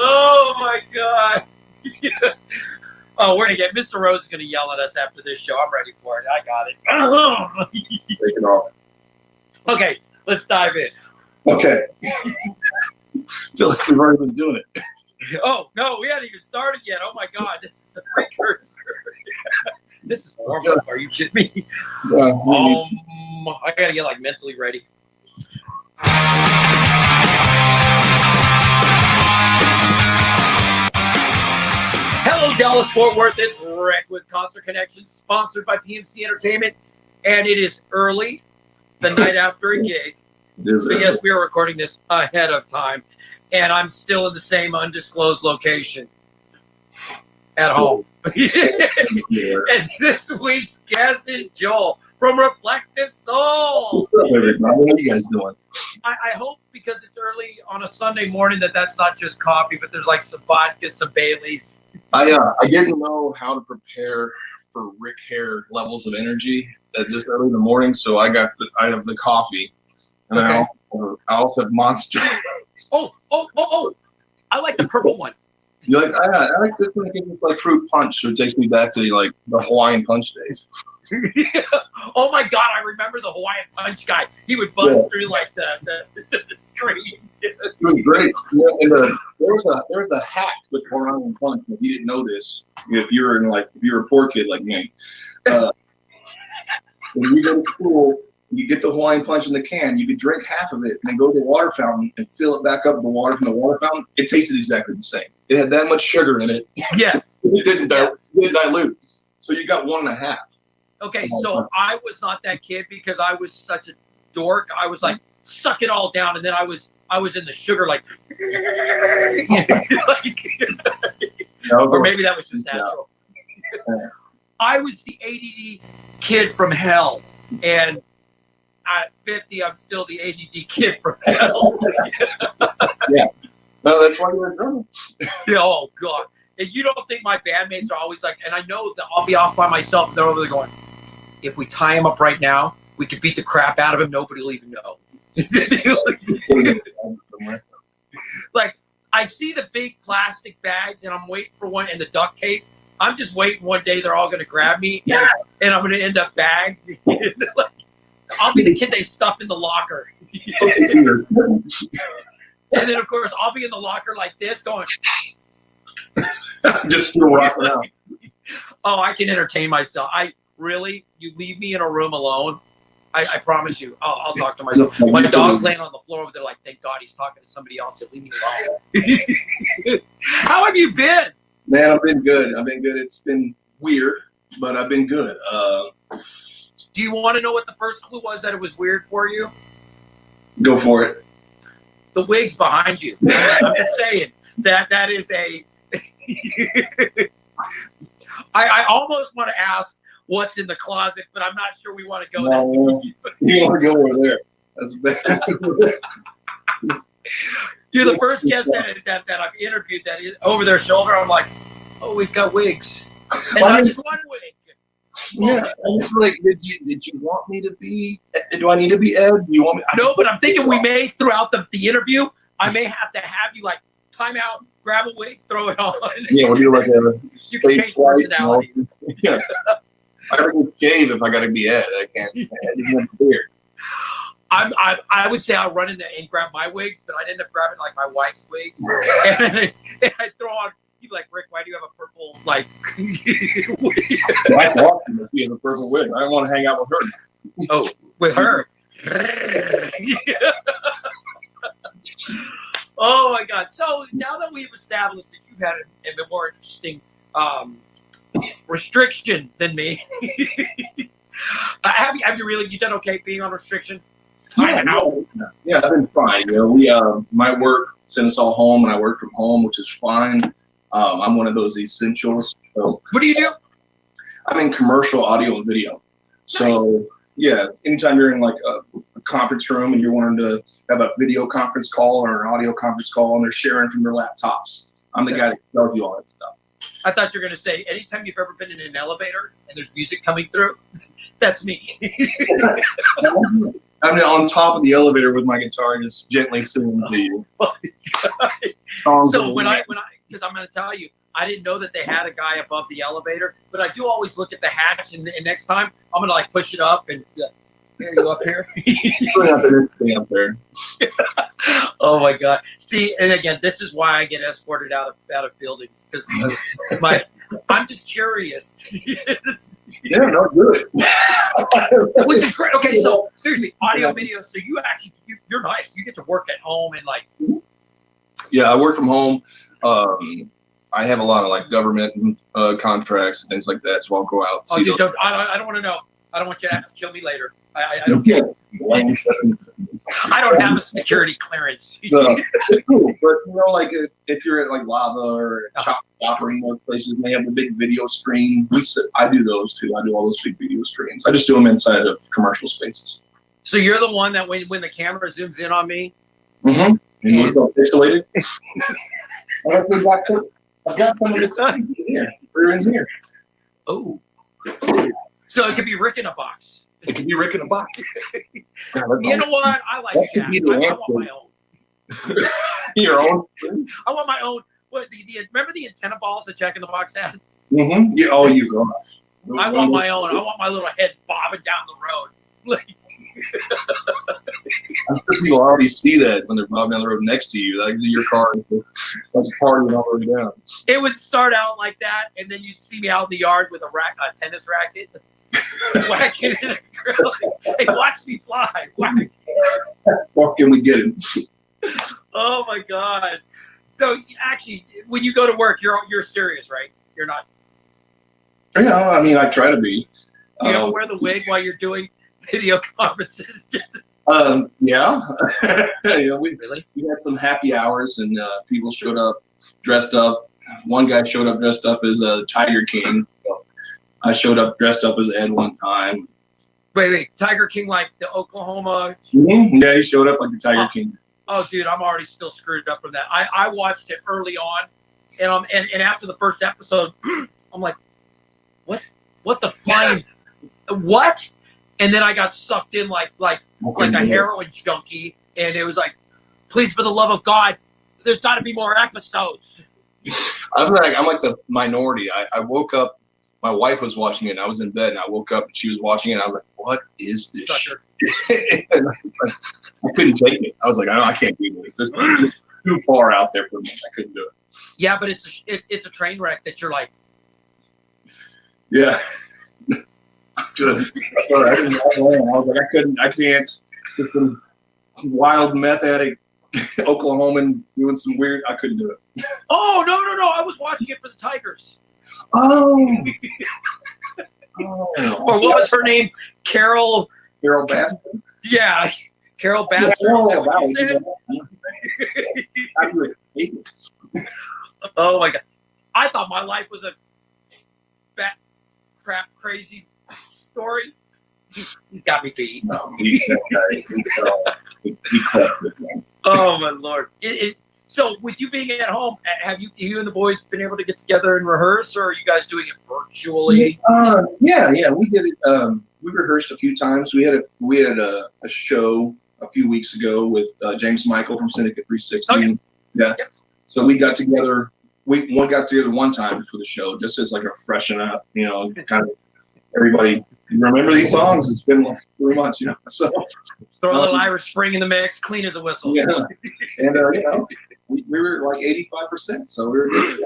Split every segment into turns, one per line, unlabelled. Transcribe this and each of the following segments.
Oh my God. Oh, we're gonna get Mr. Rose is gonna yell at us after this show. I'm ready for it. I got it.
Take it off.
Okay, let's dive in.
Okay. I feel like we've already been doing it.
Oh no, we hadn't even started yet. Oh my God, this is the precursor. This is warm up. Are you kidding me? I gotta get like mentally ready. Hello, Dallas Fort Worth. It's Rick with Concert Connections, sponsored by PMC Entertainment, and it is early, the night after a gig. But yes, we are recording this ahead of time, and I'm still in the same undisclosed location at home. And this week's guest is Joel from Reflective Soul.
What's up, everybody? What are you guys doing?
I hope because it's early on a Sunday morning that's not just coffee, but there's like some vodka, some Baileys.
I didn't know how to prepare for Rick Hare levels of energy at this early in the morning, so I have the coffee, and okay. I also have Monster.
Oh! I like the purple one.
You like? I like this one because it's like fruit punch, so it takes me back to like the Hawaiian Punch days.
Oh my God, I remember the Hawaiian Punch guy. He would bust through like the screen.
It was great. Yeah, and there was a hack with Hawaiian Punch. If you didn't know this, if you're a poor kid like me, when you go to school, you get the Hawaiian Punch in the can. You could drink half of it and then go to the water fountain and fill it back up with the water from the water fountain. It tasted exactly the same. It had that much sugar in it.
Yes.
It didn't dilute. So you got 1.5.
Okay, so I was not that kid because I was such a dork. I was like, suck it all down, and then I was in the sugar like or maybe that was just natural. I was the ADD kid from hell, and at 50, I'm still the ADD kid from hell.
Yeah. No, that's why you're a drummer.
Oh God! And you don't think my bandmates are always like? And I know that I'll be off by myself, and they're over there going, "If we tie him up right now, we could beat the crap out of him. Nobody will even know." Like I see the big plastic bags, and I'm waiting for one, and the duct tape. I'm just waiting. One day they're all going to grab me, and I'm going to end up bagged. I'll be the kid they stuff in the locker. And then, of course, I'll be in the locker like this going.
Just still rocking out.
Oh, I can entertain myself. You leave me in a room alone. I promise you, I'll talk to myself. My dog's laying on the floor over there like, thank God he's talking to somebody else. He'll leave me alone. How have you been?
Man, I've been good. It's been weird, but I've been good.
Do you want to know what the first clue was that it was weird for you?
Go for it.
The wig's behind you. I'm just saying that is a. I almost want to ask what's in the closet, but I'm not sure we want to go there.
You want to go over there? That's bad.
You're the first guest that I've interviewed that is over their shoulder. I'm like, oh, we've got wigs, and not just one wig.
Yeah, it's like, did you want me to be? Do I need to be Ed? Do you want me?
No, but I'm thinking we may throughout the interview. I may have to have you like time out, grab a wig, throw it on.
Yeah, we'll do like a.
You can change personalities.
Yeah, I can shave if I got to be Ed. I can't. I have a beard.
I would say I'll run in there and grab my wigs, but I'd end up grabbing like my wife's wigs, and I throw on. You'd be like, Rick, why do you have a purple like wig?
I want you to have a purple wig. I don't want to hang out with her.
Oh, with her. Oh my God! So now that we've established that you've had a more interesting restriction than me, have you really? You done okay being on restriction?
Yeah, I've been fine. You know, we my work sent us all home, and I work from home, which is fine. I'm one of those essentials. So
what do you do?
I'm in commercial audio and video. So nice. Yeah, anytime you're in like a conference room and you're wanting to have a video conference call or an audio conference call and they're sharing from their laptops, I'm the guy that tells you all that stuff.
I thought you were going to say, anytime you've ever been in an elevator and there's music coming through, that's me.
I'm on top of the elevator with my guitar, just gently singing to you.
So because I'm going to tell you, I didn't know that they had a guy above the elevator, but I do always look at the hatch, and next time I'm going to like push it up and there you up here.
Up there.
Oh my God! See, and again, this is why I get escorted out of buildings because I'm just curious.
Yeah, no, good.
Which is great. Okay, so seriously, audio, video. So you're nice. You get to work at home and like.
Yeah, I work from home. I have a lot of like government contracts and things like that, so I'll go out.
I don't want to know. I don't want you to have to kill me later. I don't I don't have a security clearance.
Cool. But like if you're at like Lava or Chop or more places, and they have the big video screen. I do those too. I do all those big video screens. I just do them inside of commercial spaces.
So you're the one that when the camera zooms in on me.
Mm-hmm. And you look pixelated. I've got some of this here. We're in here.
Oh. So it could be Rick in a box.
It could be Rick in a box.
You know what? I like that. I want my own.
Your own?
I want my own. What remember the antenna balls that Jack in the Box had?
Mm-hmm. Yeah. Oh, you go.
I want my own. I want my little head bobbing down the road.
I'm sure people already see that when they're bobbing down the road next to you. Like your car is just partying all the way down.
It would start out like that, and then you'd see me out in the yard with a tennis racket, whacking it. Hey, watch me fly! Whack.
What can we get him?
Oh my God! So actually, when you go to work, you're serious, right? You're not.
Yeah, I mean, I try to be.
You ever wear the wig while you're doing video conferences?
Yeah. We
Really?
We had some happy hours, and people showed up dressed up. One guy showed up dressed up as a Tiger King. I showed up dressed up as Ed one time.
Wait, Tiger King, like the Oklahoma?
Mm-hmm. Yeah, he showed up like the Tiger King.
Oh, dude, I'm already still screwed up from that. I watched it early on, and after the first episode, I'm like, what the flying, what? And then I got sucked in like a heroin junkie, and it was like, please, for the love of God, there's got to be more episodes.
I'm like the minority. I woke up. My wife was watching it, and I was in bed, and I woke up, and she was watching it, and I was like, what is this shit? I couldn't take it. I was like, I can't do this. This is too far out there for me. I couldn't do it.
Yeah, but it's a train wreck that you're like.
Yeah. I was like, I can't. Just some wild meth addict Oklahoman doing some weird. I couldn't do it.
Oh, no. I was watching it for the Tigers.
Oh.
Or what was her name? Carol
Baskin?
Yeah. Carol Baskin. Is that what you said? Oh my God. I thought my life was a fat, crap, crazy story. He got me beat.
No, he
Oh my Lord. So with you being at home, have you and the boys been able to get together and rehearse, or are you guys doing it virtually?
Yeah, we did it. We rehearsed a few times. We had a show a few weeks ago with James Michael from Syndicate 360.
Oh, yeah.
Yeah.
Yep.
So we got together. We got together one time for the show, just as like a freshen up, kind of everybody. You remember these songs? It's been like 3 months, So
throw a little Irish Spring in the mix, clean as a whistle.
Yeah, and we were like 85%, so we were good.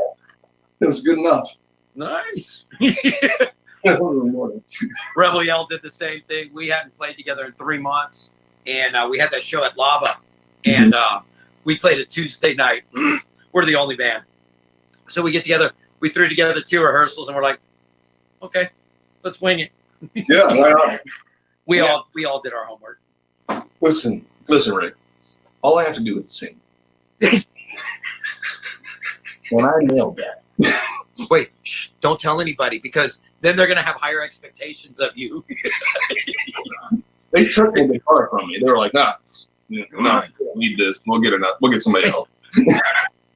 It was good enough.
Nice. Rebel Yell did the same thing. We hadn't played together in 3 months, and we had that show at Lava, and we played it Tuesday night. We're the only band, so we get together. We threw together 2 rehearsals, and we're like, okay, let's wing it.
Yeah, why not?
We all did our homework.
Listen, Rick. All I have to do is sing. When I nailed that.
Wait, don't tell anybody, because then they're gonna have higher expectations of you.
They took the guitar from me. They were like, "Nah, we don't need this. We'll get somebody else."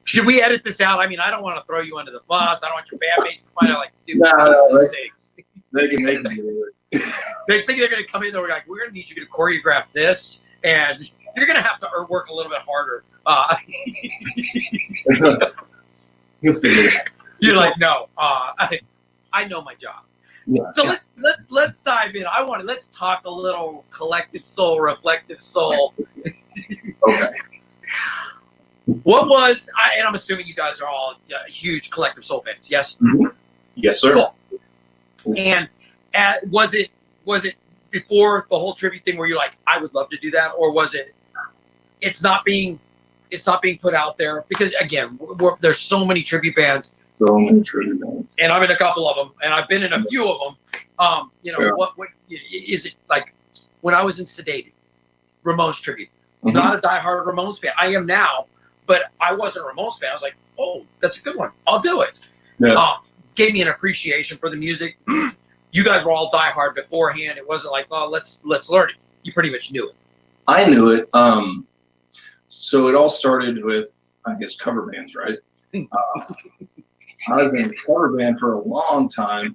Should we edit this out? I mean, I don't want to throw you under the bus. I don't want your band mates to find out like, dude,
No,
sings.
They can do it.
Next thing they're going to come in, they're like, we're going to need you to choreograph this, and you're going to have to work a little bit harder.
You'll figure it out.
You're like, no, I know my job.
Yeah.
So let's dive in. Let's talk a little collective soul, reflective soul.
Okay.
What was and I'm assuming you guys are all huge collective soul fans. Yes.
Mm-hmm. Yes, sir.
Cool. And was it before the whole tribute thing where you're like, I would love to do that, or was it? It's not being put out there because again, there's so many tribute bands.
So many tribute bands.
And I'm in a couple of them, and I've been in a few of them.
Yeah.
What is it like? When I was in Sedated, Ramones tribute.
Mm-hmm.
Not a diehard Ramones fan. I am now, but I wasn't a Ramones fan. I was like, oh, that's a good one. I'll do it.
Yeah.
Gave me an appreciation for the music. You guys were all diehard beforehand. It wasn't like, oh, let's learn it. You pretty much knew it.
I knew it. So it all started with, I guess, cover bands, right? I've been a cover band for a long time,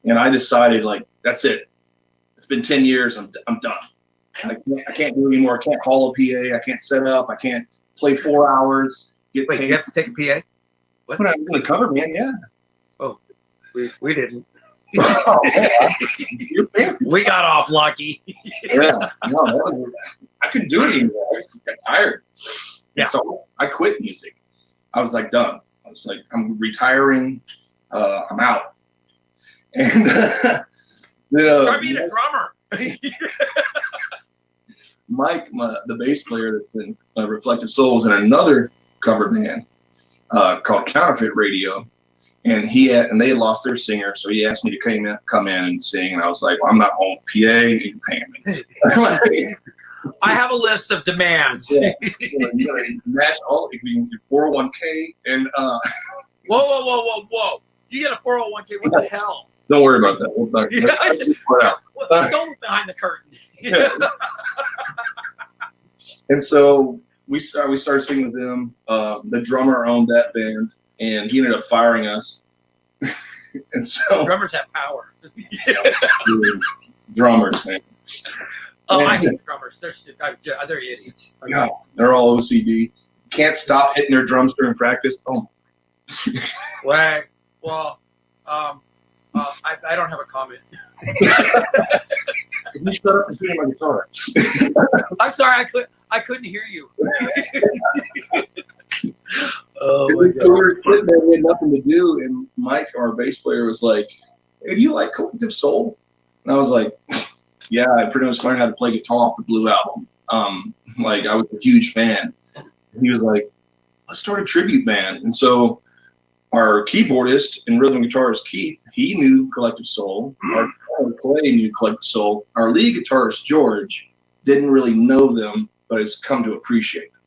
and I decided, like, that's it. It's been 10 years. I'm done. I can't do it anymore. I can't haul a PA. I can't set up. I can't play 4 hours.
Wait, you have to take a PA? What?
When I was in the cover band, yeah.
Oh, we didn't.
Oh, yeah. You're fancy.
We got off lucky.
Yeah. No, I couldn't do it anymore. I just got tired.
Yeah.
And so I quit music. I was like, done. I was like, I'm retiring. I'm out. And
Try being a drummer.
Mike, the bass player that's in Reflective Souls, in another cover band called Counterfeit Radio, and they had lost their singer, so he asked me to come in and sing, and I was like, well, I'm not on PA, you can pay me.
I have a list of demands.
Yeah. You gotta match all, if you can do 401k and
Whoa. You get a 401k, what the hell?
Don't worry about that. We'll talk.
Don't look behind the curtain.
Yeah. And so we started singing with them. The drummer owned that band, and he ended up firing us. And so
Drummers have power.
Drummers, man.
Oh, I hate drummers. They're idiots.
No, they're all OCD. Can't stop hitting their drums during practice. Oh.
Well, I don't have a comment.
Can you shut up and play my guitar?
I'm sorry, I couldn't hear you. Oh
my God. We were sitting there, we had nothing to do, and Mike, our bass player, was like, hey, do you like Collective Soul? And I was like, yeah, I pretty much learned how to play guitar off the Blue album. Like, I was a huge fan. And he was like, let's start a tribute band. And so our keyboardist and rhythm guitarist, Keith, he knew Collective Soul. Our Clay knew Collective Soul. Our lead guitarist, George, didn't really know them, but has come to appreciate them.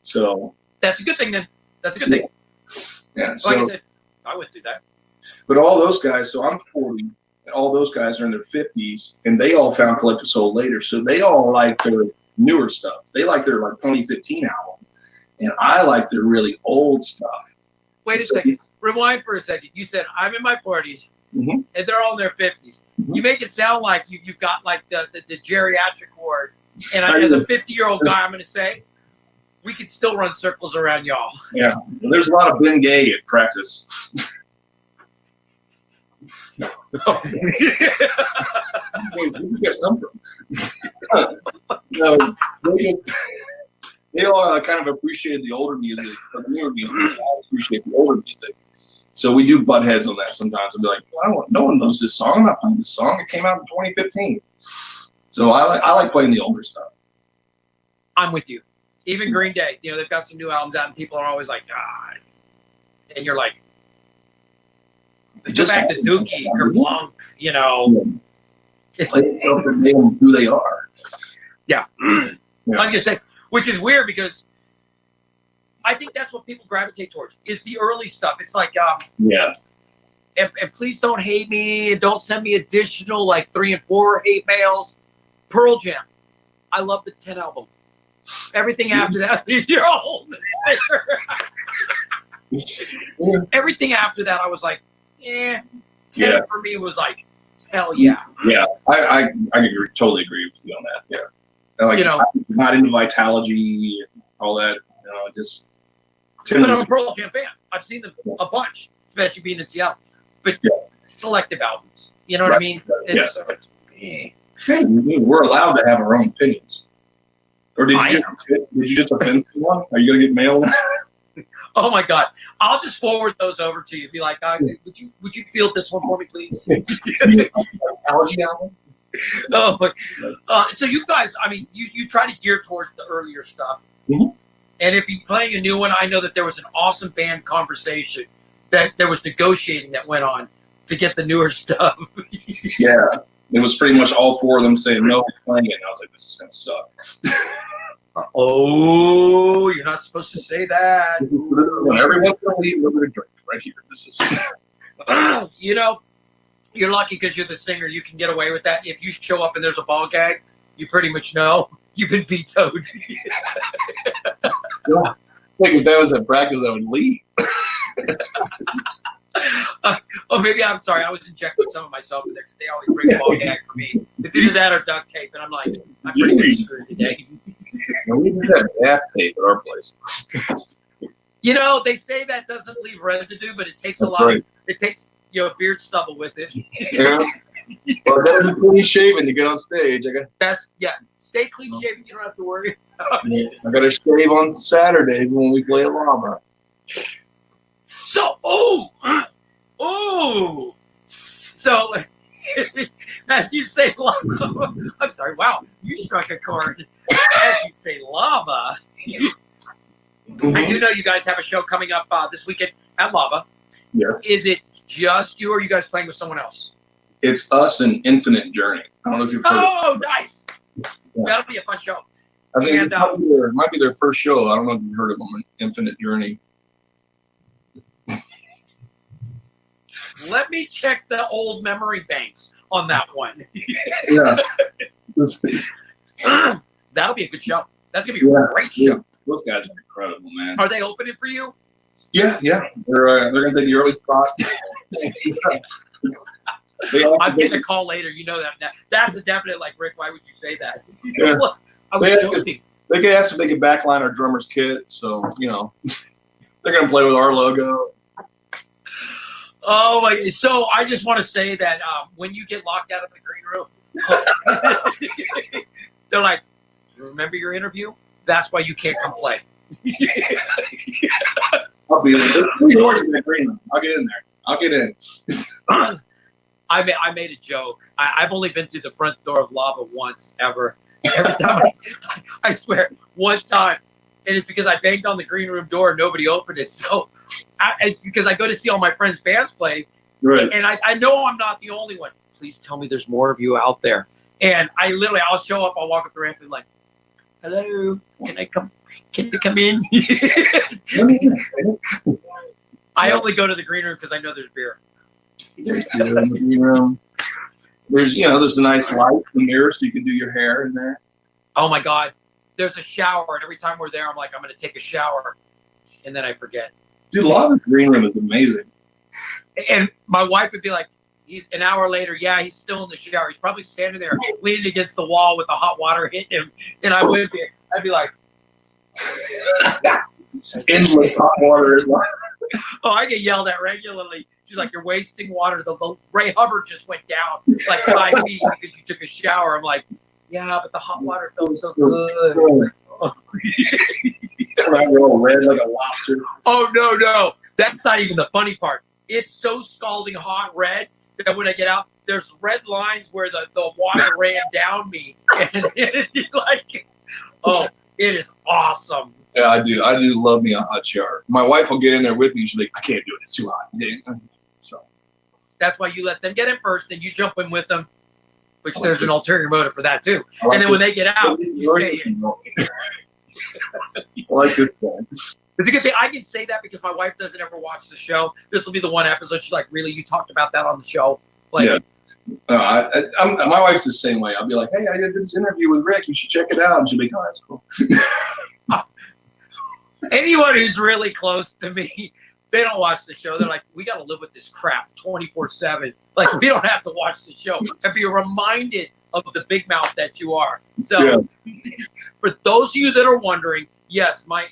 So
that's a good thing then. That's a good thing.
Yeah.
Like
so,
I said, I went through that.
But all those guys, so I'm 40, and all those guys are in their 50s, and they all found Collective Soul later. So they all like their newer stuff. They like their 2015 album, and I like their really old stuff.
Wait a second. Rewind for a second. You said I'm in my 40s, and they're all in their 50s. You make it sound like you've got like the geriatric ward. And as a 50-year-old guy, I'm going to say, we could still run circles around y'all.
Yeah. Well, there's a lot of Ben Gay at practice. No. Where did you guys come from? No, they all kind of appreciated the older music, but the newer music, I appreciate the older music. So we do butt heads on that sometimes. I'll be like, no one knows this song. I'm not playing this song. It came out in 2015. So I like playing the older stuff.
I'm with you. Even Green Day, they've got some new albums out, and people are always like, God. And you're like, go back to Dookie, Kerplunk,
Play stuff that made them who they are.
Yeah. I was going to say, which is weird because I think that's what people gravitate towards is the early stuff. It's like, and please don't hate me. And don't send me additional 3 and 4 hate mails. Pearl Jam. I love the 10 album. Everything after that, you're old. Everything after that, I was like, 10
Yeah.
for me was like, hell yeah.
Yeah, I totally agree with you on that. Yeah. And like,
You know,
I'm not into Vitalogy, all that. Just.
But I'm a Pearl Jam fan. I've seen them a bunch, especially being in Seattle. But selective albums. You know what I mean? It's,
Hey, we're allowed to have our own opinions. Or did you just offend someone? Are you gonna get mail?
Oh my God! I'll just forward those over to you. Be like, would you field this one for me, please?
Allergy album.
Oh, so you guys, I mean, you try to gear towards the earlier stuff.
Mm-hmm.
And if you're playing a new one, I know that there was an awesome band conversation that there was negotiating that went on to get the newer stuff.
Yeah, it was pretty much all four of them saying no, we're playing it. And I was like, this is gonna suck.
Oh, you're not supposed to say that.
Everyone's gonna leave. We're gonna drink right here. This is.
You know, you're lucky because you're the singer. You can get away with that. If you show up and there's a ball gag, you pretty much know you've been vetoed.
Like if that was at practice, I would leave.
Maybe I'm sorry. I was injecting some of myself in there because they always bring a ball gag for me. It's either that or duct tape, and I'm like, I'm pretty much screwed today.
We just have gaff tape at our place.
You know, they say that doesn't leave residue, but it takes a lot. Right. It takes beard stubble with it.
Yeah. Well, I gotta be clean shaven to get on stage.
Stay clean shaven. You don't have to worry.
I gotta shave on Saturday when we play at Llama.
So, so as you say, lava. I'm sorry. Wow, you struck a chord. As you say, lava. I do know you guys have a show coming up this weekend at Lava.
Yeah.
Is it just you, or are you guys playing with someone else?
It's us and Infinite Journey. I don't know if you've heard.
Oh, nice. Yeah. That'll be a fun show.
I think it might be their first show. I don't know if you've heard of them, Infinite Journey.
Let me check the old memory banks on that one.
Yeah.
That'll be a good show. That's going to be a great show.
Those guys are incredible, man.
Are they opening for you?
Yeah. They're going to take the early spot.
I'm getting a call later. You know that. That's a definite, like, Rick, why would you say that?
Yeah.
I was joking.
They could ask if they could backline our drummer's kit. So, they're going to play with our logo.
Oh, my. So I just want to say that when you get locked out of the green room, they're like, remember your interview? That's why you can't come play.
I'll be in there. 3 doors in that green room. I'll get in there. I'll get in.
I made a joke. I've only been through the front door of Lava once ever. Every time, I swear, one time. And it's because I banged on the green room door and nobody opened it. So it's because I go to see all my friends' bands play.
Right.
And I know I'm not the only one. Please tell me there's more of you out there. And I'll show up, I'll walk up the ramp and like, hello, can I come in? I only go to the green room because I know there's beer.
There's beer in the green room. There's a nice light in the mirror so you can do your hair in there.
Oh my God. There's a shower, and every time we're there, I'm like, I'm going to take a shower. And then I forget.
Dude, a lot of the green room is amazing.
And my wife would be like, he's an hour later, he's still in the shower. He's probably standing there leaning against the wall with the hot water hitting him. And I'd be like,
endless hot water.
Oh, I get yelled at regularly. She's like, you're wasting water. The Ray Hubbard just went down like 5 feet because you took a shower. I'm like, yeah, but the hot water felt so good. Like, oh.
You're all red like a lobster.
Oh, no. That's not even the funny part. It's so scalding hot red that when I get out, there's red lines where the water ran down me. And it's like, oh, it is awesome.
Yeah, I do. I do love me a hot shower. My wife will get in there with me. She's like, I can't do it. It's too hot. So
that's why you let them get in first, then you jump in with them, which there's an ulterior motive for that too. And then when they get out, you stay in.
I like this one.
It's a good thing. I can say that because my wife doesn't ever watch the show. This will be the one episode. She's like, really? You talked about that on the show? Like,
yeah. My wife's the same way. I'll be like, hey, I did this interview with Rick. You should check it out. And she'll be like, oh, that's cool.
Anyone who's really close to me, They don't watch the show. They're like, we got to live with this crap 24/7. Like, we don't have to watch the show and be reminded of the big mouth that you are. So, for those of you that are wondering, yes, my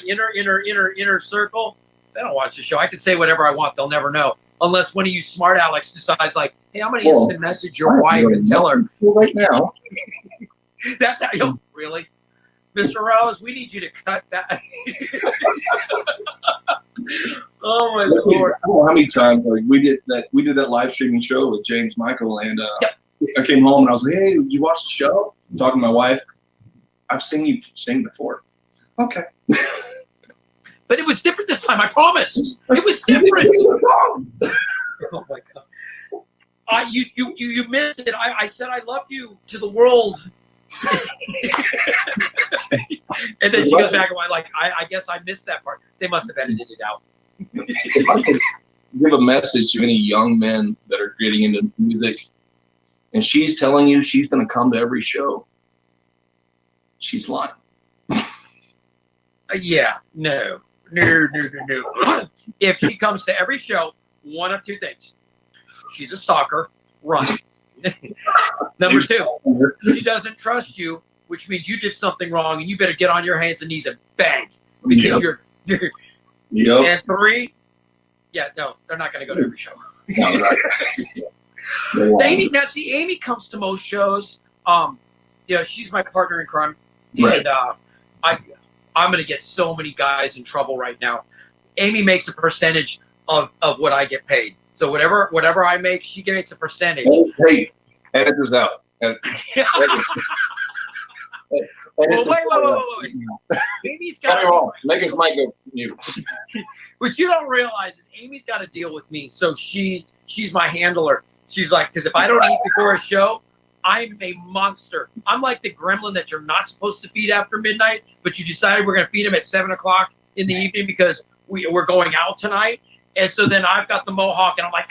inner circle, they don't watch the show. I can say whatever I want. They'll never know. Unless one of you smart Alex decides, like, hey, I'm going to instant message your wife and tell her.
Right now.
That's how you really. Mr. Rose, we need you to cut that. Oh my Lord!
I don't know how many times we did that live streaming show with James Michael, and I came home and I was like, "Hey, did you watch the show?" I'm talking to my wife. I've seen you sing before. Okay.
But it was different this time. I promise. It was different. Oh my God! You missed it. I said I love you to the world. And then she goes back and I'm like, I guess I missed that part. They must have edited it out.
If I could give a message to any young men that are getting into music, and she's telling you she's going to come to every show, she's lying.
Yeah, no. If she comes to every show, one of two things: she's a stalker. Run. Number two, she doesn't trust you, which means you did something wrong, and you better get on your hands and knees and bang, because you're. And three, no, they're not going to go to every show. Amy, now see, Amy comes to most shows. She's my partner in crime, and I'm going to get so many guys in trouble right now. Amy makes a percentage of what I get paid. So whatever I make, she gets a percentage.
Hey, edit this out.
Well, wait. Amy's got
make his mic go mute.
What you don't realize is Amy's got to deal with me. So she's my handler. She's like, because if I don't eat before a show, I'm a monster. I'm like the gremlin that you're not supposed to feed after midnight, but you decided we're going to feed him at 7:00 in the evening because we're going out tonight. And so then I've got the mohawk, and I'm like,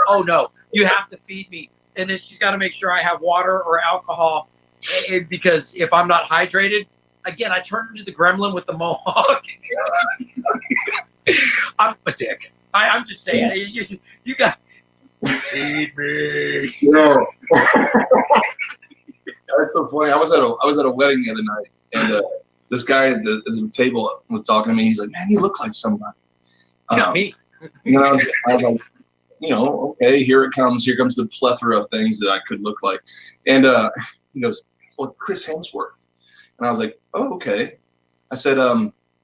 oh no, you have to feed me. And then she's got to make sure I have water or alcohol, because if I'm not hydrated, again, I turn into the gremlin with the mohawk. I'm a dick. I'm just saying, you got feed me.
No. That's so funny. I was at a wedding the other night, and this guy at the table was talking to me. He's like, "Man, you look like somebody."
Not me.
I was like, okay, here it comes. Here comes the plethora of things that I could look like. And he goes, "Well, Chris Hemsworth." And I was like, "Oh, okay." I said,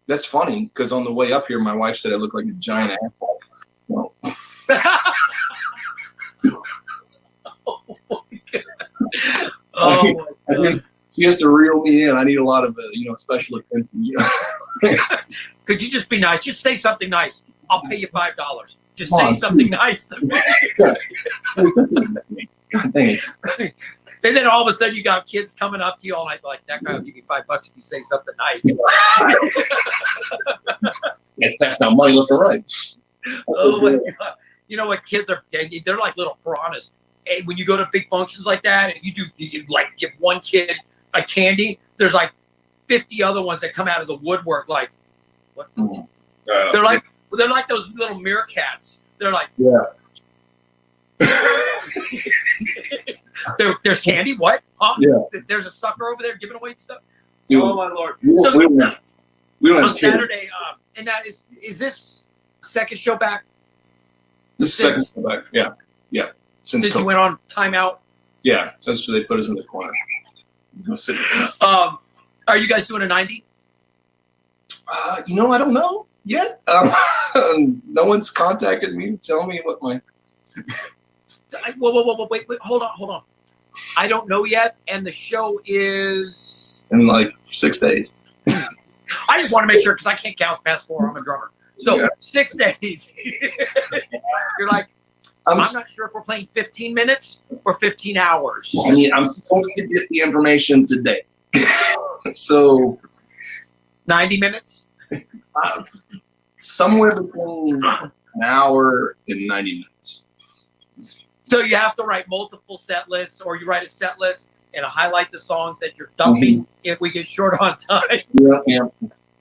"That's funny, because on the way up here, my wife said I look like a giant apple." So.
Oh my God.
I think she has to reel me in. I need a lot of special attention.
Could you just be nice? Just say something nice. I'll pay you $5. Just say something nice to me.
God dang it.
And then all of a sudden you got kids coming up to you all night like, that guy will give you $5 if you say something nice.
It's passing out money left and right.
Oh my God. You know what, kids are, they're like little piranhas. And when you go to big functions like that and you like give one kid a candy, there's like 50 other ones that come out of the woodwork like, what? They're like those little meerkats. They're like, there's candy. What? Huh? Yeah. There's a sucker over there giving away stuff. Oh my Lord! So
we don't
on Saturday, and now is this second show back?
This second show back. Yeah. Since
you went on timeout.
Yeah, since they put us in the corner. Go sit.
Are you guys doing a 90?
I don't know yet. No one's contacted me to tell me what my.
Wait, hold on. I don't know yet, and the show is
in like 6 days.
I just want to make sure because I can't count past 4. I'm a drummer, so 6 days. You're like, I'm not sure if we're playing 15 minutes or 15 hours.
I mean, I'm supposed to get the information today, so
90 minutes.
Somewhere between an hour and 90 minutes.
So you have to write multiple set lists, or you write a set list and highlight the songs that you're dumping if we get short on time.
Yeah.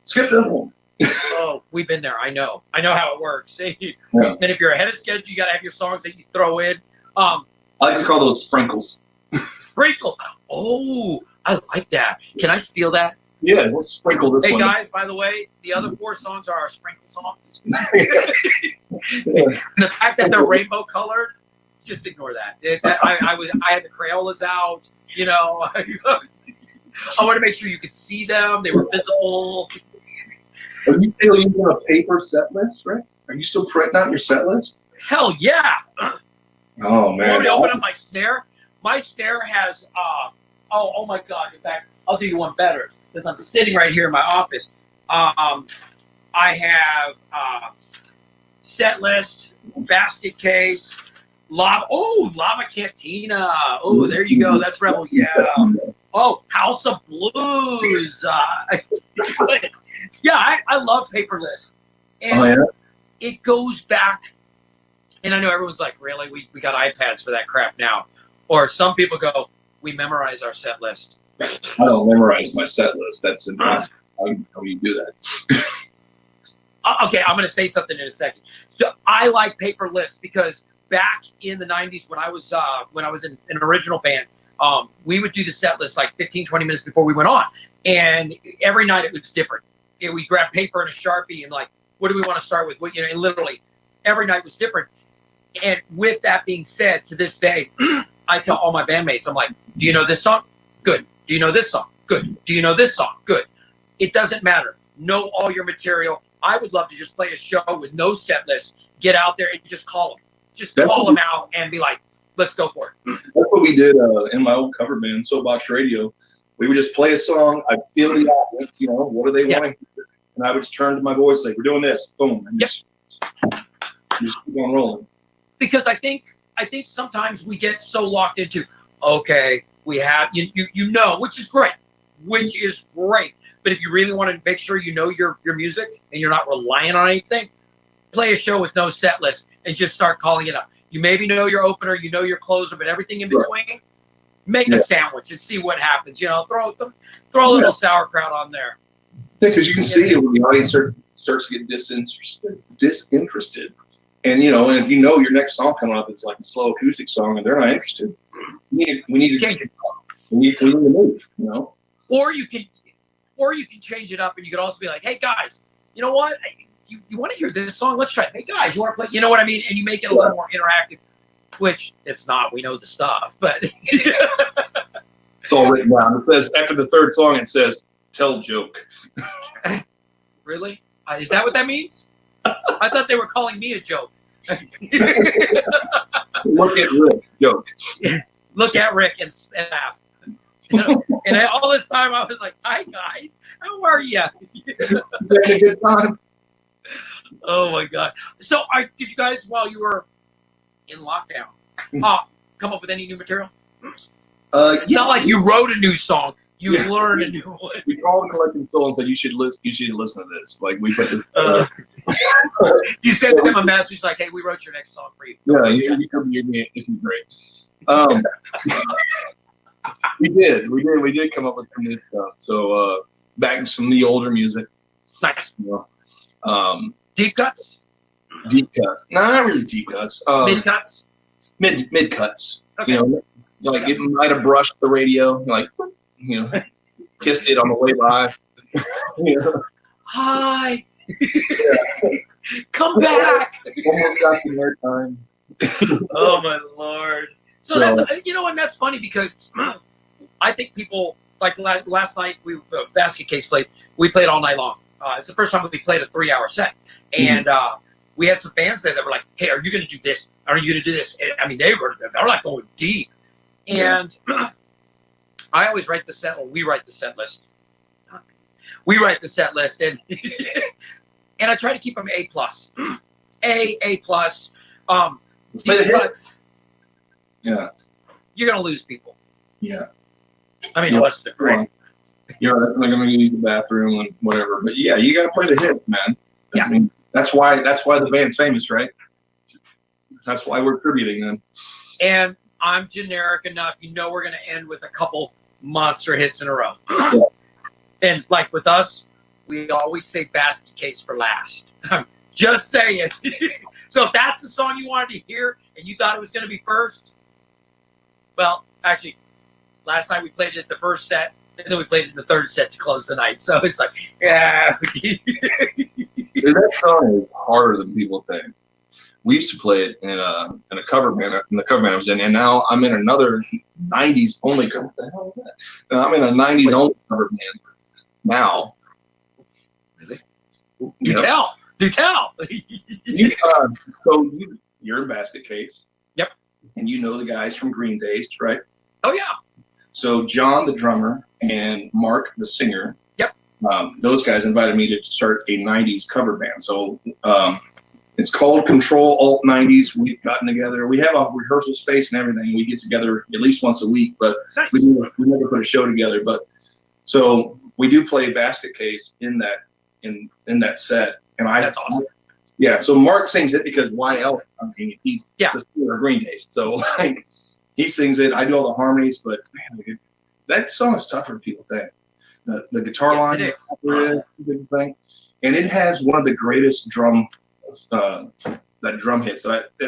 Skip this one.
Oh, we've been there. I know how it works. And
Yeah.
if you're ahead of schedule, you got to have your songs that you throw in.
I like to call those sprinkles.
Sprinkle. Oh, I like that. Can I steal that?
Yeah, let's sprinkle this one.
Hey guys, by the way, the other 4 songs are our sprinkle songs. The fact that they're rainbow colored, just ignore that. I had the Crayolas out. You know, I want to make sure you could see them. They were visible.
Are you still using a paper set list, right? Are you still printing out your set list?
Hell yeah!
Oh man!
Want me to open up my snare? My snare has oh my god! In fact, I'll do you one better because I'm sitting right here in my office. I have set list, basket case, lava cantina. Oh, there you go. That's Rebel. Yeah. Oh, House of Blues. Yeah, I love Paperless. And it goes back, and I know everyone's like, really? We got iPads for that crap now. Or some people go, we memorize our set list.
I don't memorize my set list. That's impossible. How do you do that?
Okay, I'm going to say something in a second. So I like Paperless because back in the 90s when I was in an original band, we would do the set list like 15, 20 minutes before we went on. And every night it was different. We grab paper and a Sharpie and like, what do we want to start with? And literally every night was different. And with that being said, to this day, I tell all my bandmates, I'm like, do you know this song? Good. Do you know this song? Good. Do you know this song? Good. It doesn't matter. Know all your material. I would love to just play a show with no set list. Get out there and just call them. Just call them out and be like, let's go for it.
That's what we did in my old cover band, Soapbox Radio. We would just play a song. I'd feel the audience, what do they want to hear? And I would just turn to my voice like, we're doing this. Boom. And just keep on rolling.
Because I think sometimes we get so locked into, okay, we have, which is great. But if you really want to make sure you know your music and you're not relying on anything, play a show with no set list and just start calling it up. You maybe know your opener, you know your closer, but everything in between, make a sandwich and see what happens. Throw a little sauerkraut on there.
Yeah, because you can see it when the audience starts to get disinterested. And and if your next song coming up is like a slow acoustic song and they're not interested, we need to change it. We need to move,
Or you can change it up and you can also be like, hey guys, you know what? You want to hear this song? Let's try it. Hey guys, you want to play? You know what I mean? And you make it a little more interactive, which it's not. We know the stuff, but
it's all written down. It says after the third song, it says tell joke.
Really? Is that what that means? I thought they were calling me a joke.
Look at Rick, joke.
Look at Rick and laugh. And all this time I was like, hi guys, how are you?
Having a good time?
Oh my God. So did you guys, while you were in lockdown, come up with any new material? It's not like you wrote a new song. You learned a new one.
We called the collecting soul and said, you should listen to this. Like we put this.
You sent them a message like, hey, we wrote your next song for you.
Yeah, you come give me it's great. We did come up with some new stuff. So back to some of the older music.
Nice. Deep cuts?
Deep cut. No, not really deep cuts.
Mid cuts?
Mid cuts.
Okay.
Like it might have brushed the radio, like kissed it on the way by.
Hi. Come back.
One more shot in their time.
Oh my Lord. So that's and that's funny because I think people like last night basket case played. We played all night long. It's the first time we played a 3-hour set, and we had some fans there that were like, "Hey, are you going to do this? Are you going to do this?" And, I mean, they're like going deep, and I always write the set. Well, we write the set list. We write the set list, and and I try to keep them A+, A+. Deep cuts.
Yeah,
you're going to lose people.
Yeah,
I mean, unless they're great.
They're going to use the bathroom and whatever. But yeah, you got to play the hits, man.
Yeah.
I mean, that's why the band's famous, right? That's why we're tributing them.
And I'm generic enough. We're going to end with a couple monster hits in a row.
Yeah.
And like with us, we always say basket case for last. Just saying. So if that's the song you wanted to hear and you thought it was going to be first, well, actually, last night we played it at the first set, and then we played it in the third set to close the night. So it's like, yeah.
Dude, that song is harder than people think. We used to play it in a cover band, I was in, and now I'm in another 90s only cover. What the hell is that? I'm in a 90s only cover band now.
Really? Do tell.
You're in Basket Case.
Yep. And
you know the guys from Green Days, right?
Oh yeah.
So John, the drummer, and Mark, the singer.
Yep.
Those guys invited me to start a 90s cover band. So it's called Control Alt 90s. We've gotten together. We have a rehearsal space and everything. We get together at least once a week, but
nice.
we never put a show together. But so we do play Basket Case in that set. And
that's awesome.
Yeah. So Mark sings it because why else? I mean, he's
the
singer of Green Days. So like, he sings it. I do all the harmonies, but man, that song is tougher than people think. The guitar line is a big thing, and it has one of the greatest drum hits. And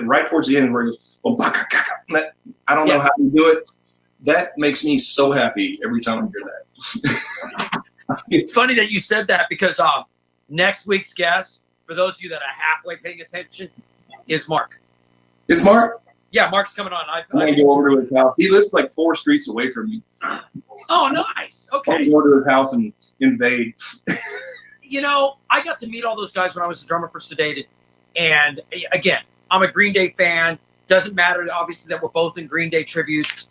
right towards the end where it goes, I don't know how to do it. That makes me so happy every time I hear that.
It's funny that you said that because next week's guest, for those of you that are halfway paying attention, is Mark.
Is Mark?
Yeah, Mark's coming on.
I'm going to go over to his house. He lives like 4 streets away from me.
Oh, nice. Okay.
I'll go to his house and invade.
You know, I got to meet all those guys when I was the drummer for Sedated. And again, I'm a Green Day fan. Doesn't matter, obviously, that we're both in Green Day tributes.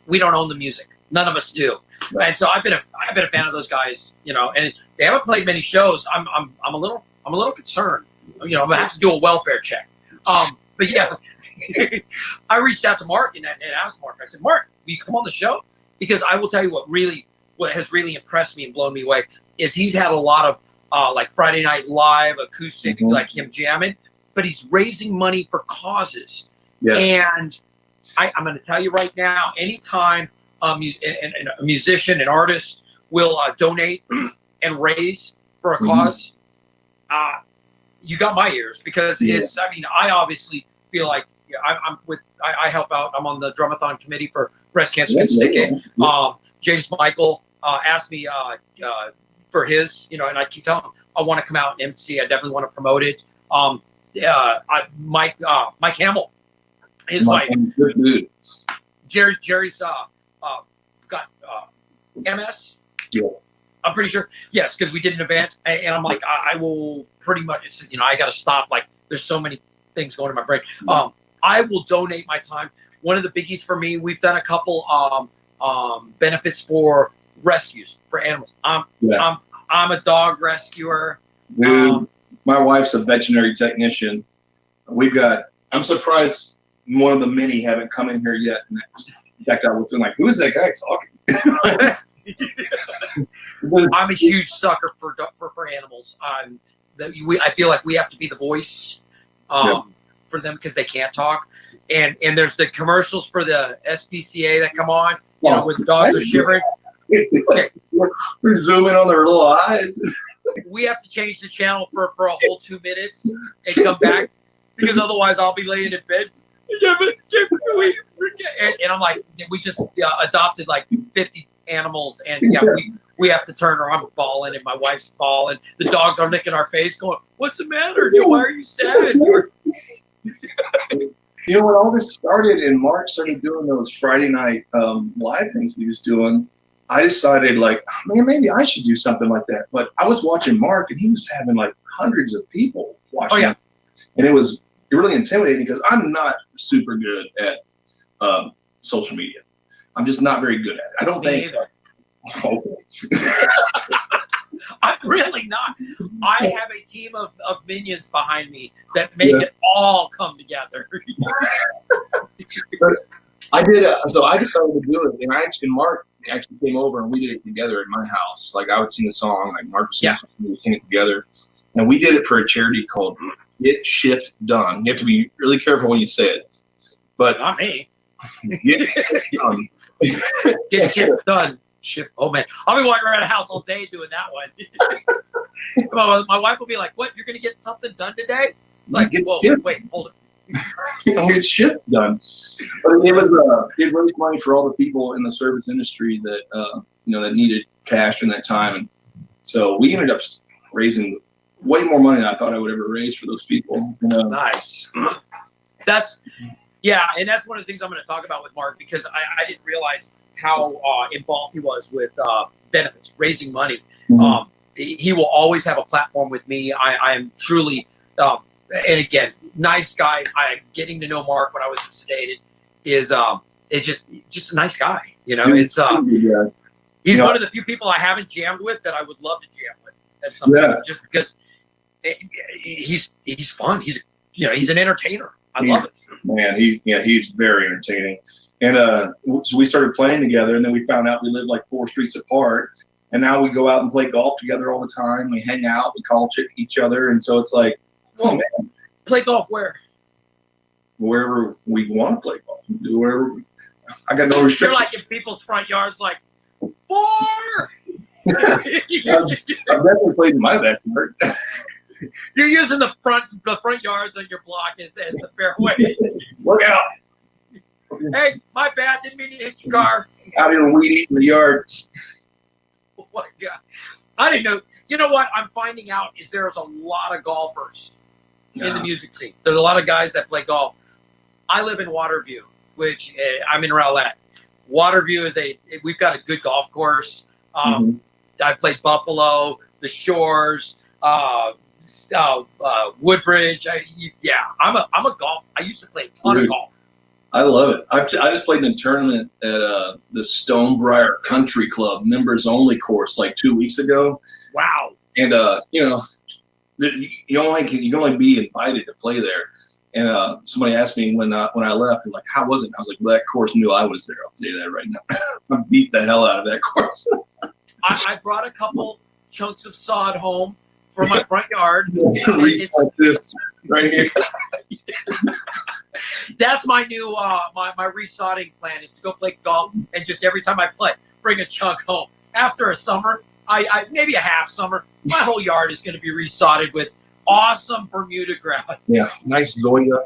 We don't own the music. None of us do. Right. And so I've been a fan of those guys, you know, and they haven't played many shows. I'm a little concerned. You know, I'm gonna have to do a welfare check. But yeah, I reached out to Mark and asked Mark. I said, Mark, will you come on the show? Because I will tell you what has really impressed me and blown me away is he's had a lot of like Friday Night Live acoustic, like him jamming, but he's raising money for causes. Yeah. And I'm going to tell you right now, anytime a musician, an artist will donate and raise for a cause, you got my ears because it's, I mean, I obviously feel like I help out. I'm on the Drumathon committee for Breast Cancer Syndicate. James Michael asked me for his, you know, and I keep telling him I want to come out and MC. I definitely want to promote it. Mike Hamill, his wife.
Good dude.
Jerry's got MS. Yeah. I'm pretty sure. Yes, because we did an event, and I'm like, I will pretty much, you know, I got to stop. Like, there's so many things going in my brain. I will donate my time. One of the biggies for me, we've done a couple benefits for rescues for animals. I'm a dog rescuer.
Dude, my wife's a veterinary technician. I'm surprised one of the many haven't come in here yet and checked out what's in. Like, who is that guy talking?
I'm a huge sucker for animals. I feel like we have to be the voice for them because they can't talk. And there's the commercials for the SPCA that come on, you know, where the dogs are shivering. Okay.
We're zooming on their little eyes.
We have to change the channel for a whole 2 minutes and come back because otherwise I'll be laying in bed. And I'm like, we just adopted like 50 animals, and we have to turn her. I'm bawling, and my wife's bawling. The dogs are licking our face, going, "What's the matter? Why are you sad?"
You know, when all this started and Mark started doing those Friday night live things he was doing, I decided, like, man, maybe I should do something like that. But I was watching Mark, and he was having like hundreds of people watching him. And it was really intimidating because I'm not super good at social media. I'm just not very good at it. I don't think either. Okay.
I'm really not. I have a team of minions behind me that make it all come together.
But I did. So I decided to do it, and Mark actually came over and we did it together at my house. Like, I would sing a song, like Mark would sing something, we would sing it together, and we did it for a charity called Get Shift Done. You have to be really careful when you say it, but
not me.
Get Shift Done.
Get Shift Done. Shift. Oh man, I'll be walking around the house all day doing that one. Well, my wife will be like, "What? You're going to get something done today?" Like, whoa, wait, hold it.
Get shift done. But it raised money for all the people in the service industry that that needed cash in that time, and so we ended up raising way more money than I thought I would ever raise for those people.
Nice. That's and that's one of the things I'm going to talk about with Mark, because I didn't realize how involved he was with benefits, raising money.
Mm-hmm.
He will always have a platform with me. I am truly, and again, nice guy. Getting to know Mark when I was sedated is just a nice guy. Dude, it's he's one of the few people I haven't jammed with that I would love to jam with at some point, just because he's fun. He's an entertainer. I love it.
Man, he's very entertaining. And so we started playing together, and then we found out we lived like 4 streets apart. And now we go out and play golf together all the time. We hang out, we call each other, and so it's like, oh man,
play golf where?
Wherever we want to play golf. Wherever. I got no restrictions.
You're like in people's front yards, like 4.
I've definitely played in my backyard.
You're using the front yards on your block as the fairways.
Look out!
Hey, my bad. Didn't mean to hit your car.
Out here weed eating the yard.
Oh my God. I didn't know. You know what I'm finding out is there's a lot of golfers in the music scene. There's a lot of guys that play golf. I live in Waterview, which I'm in Rowlett. Waterview we've got a good golf course. I played Buffalo, the Shores, Woodbridge. I'm a golf. I used to play a ton of golf.
I love it. I just played in a tournament at the Stonebriar Country Club members only course like 2 weeks ago.
Wow.
And you can only be invited to play there. And somebody asked me when I left, they're like, "How was it?" I was like, "Well, that course knew I was there. I'll tell you that right now." I beat the hell out of that course.
I brought a couple chunks of sod home for my front yard.
It's like this right here.
That's my new my resodding plan, is to go play golf, and just every time I play, bring a chunk home. After a summer, I maybe a half summer, my whole yard is going to be resodded with awesome Bermuda grass.
Yeah, nice Zoya.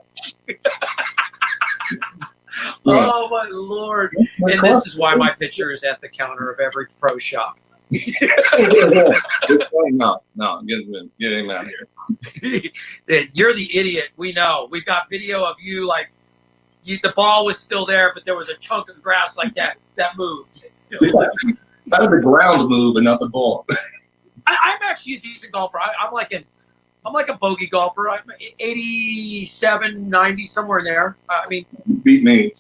Oh my Lord! And this is why my picture is at the counter of every pro shop.
No, get him out of here.
You're the idiot. We know. We've got video of you, like the ball was still there, but there was a chunk of grass like that moved.
How did the ground move and not the ball?
I'm actually a decent golfer. I'm like a bogey golfer. I'm 87, 90, somewhere in there. I mean,
you beat me.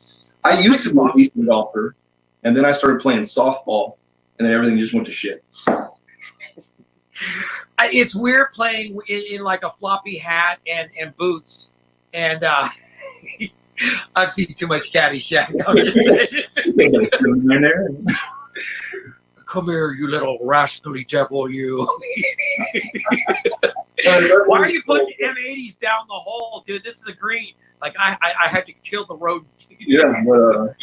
I used to be a decent golfer, and then I started playing softball, and then everything just went to shit.
It's weird playing in like a floppy hat and boots, and I've seen too much Caddyshack. I'm just saying. Come here, you little rascally devil, you. Why are you putting M80s down the hole, dude? This is a green. Like, I had to kill the road.
Yeah, but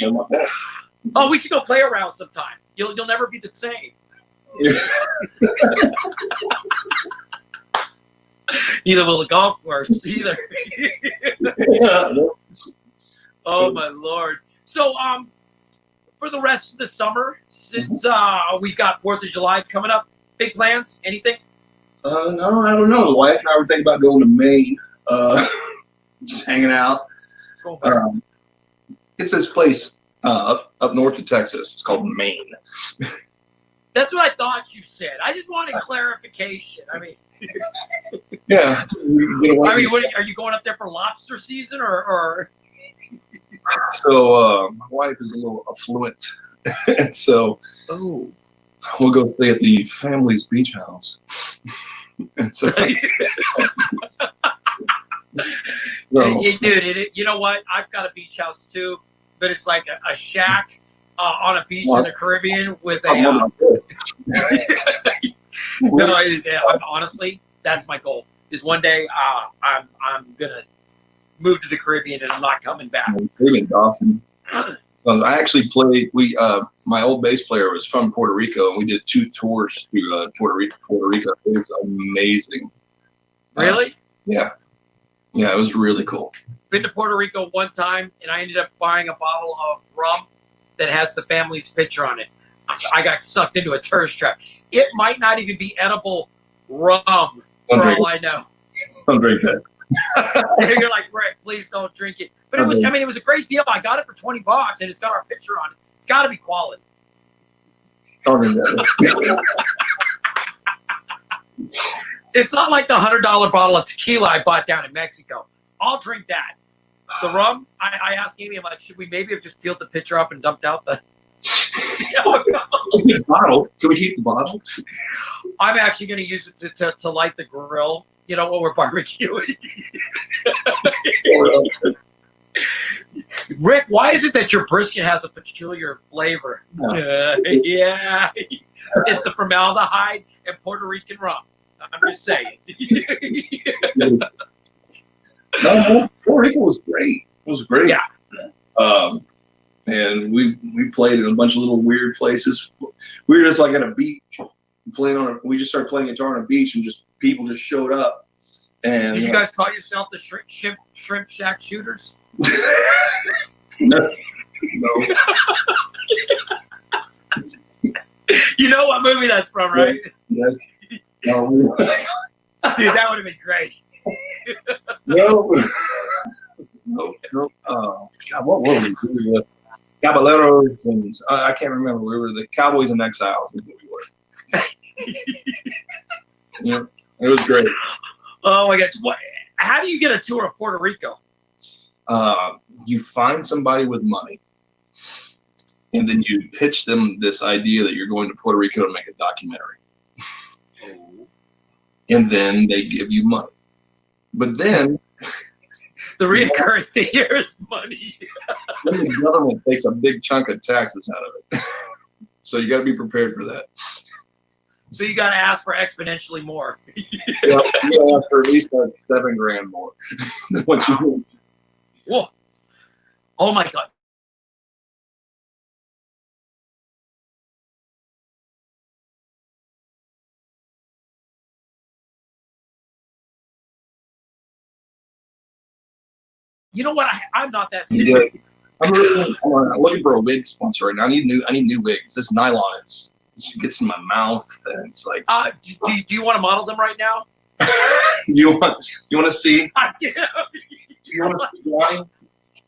oh, we should go play around sometime. You'll never be the same. Neither will the golf course either. Oh my Lord. So for the rest of the summer, since we got 4th of July coming up, big plans? Anything?
No, I don't know. The wife and I were thinking about going to Maine, just hanging out. It's this place up north of Texas. It's called Maine.
That's what I thought you said. I just wanted clarification. I mean,
yeah.
I mean, what are you going up there for lobster season or?
So my wife is a little affluent, and so we'll go stay at the family's beach house. And so,
hey, dude, you know what? I've got a beach house too, but it's like a shack on a beach in the Caribbean with a. Honestly, that's my goal. Is one day I'm gonna move to the Caribbean and I'm not coming back.
I actually played. My old bass player was from Puerto Rico, and we did 2 tours through Puerto Rico. It was amazing.
Really?
Yeah, it was really cool.
Been to Puerto Rico one time, and I ended up buying a bottle of rum that has the family's picture on it. I got sucked into a tourist trap. It might not even be edible rum, for all I know.
Don't drink that.
You're like, Rick, please don't drink it. But it was, I mean, it was a great deal. I got it for $20, and it's got our picture on it. It's got to be quality.
Don't drink that.
It's not like the $100 bottle of tequila I bought down in Mexico. I'll drink that. The rum, I asked Amy, I'm like, should we maybe have just peeled the picture off and dumped out the
bottle? Can we keep the bottle?
I'm actually going to use it to light the grill, you know, when we're barbecuing. Rick, why is it that your brisket has a peculiar flavor? Yeah. It's the formaldehyde and Puerto Rican rum. I'm just saying.
No, Puerto Rico was great. It was great.
Yeah.
And we played in a bunch of little weird places. We were just like at a beach, we just started playing guitar on a beach, and just people just showed up. And
did you guys call yourself the Shrimp Shack Shooters?
No.
You know what movie that's from, right?
Yes. No.
Dude, that would have been great.
No. God, what were we doing? Caballeros, and I can't remember. We were the Cowboys in Exiles. Is what we were. Yeah, it was great.
Oh my gosh! How do you get a tour of Puerto Rico?
You find somebody with money, and then you pitch them this idea that you're going to Puerto Rico to make a documentary. And then they give you money. But then
the recurring thing here is money.
Then the government takes a big chunk of taxes out of it. So you got to be prepared for that.
So you got to ask for exponentially more.
Yeah, you got to ask for at least like $7,000 more than what you need.
Whoa! Oh my God! You know what? I'm not that.
Yeah. I'm looking for a wig sponsor right now. I need new wigs. This nylon gets in my mouth, and it's like.
Do you want to model them right now?
You want to see?
Yeah.
You want to see Duane?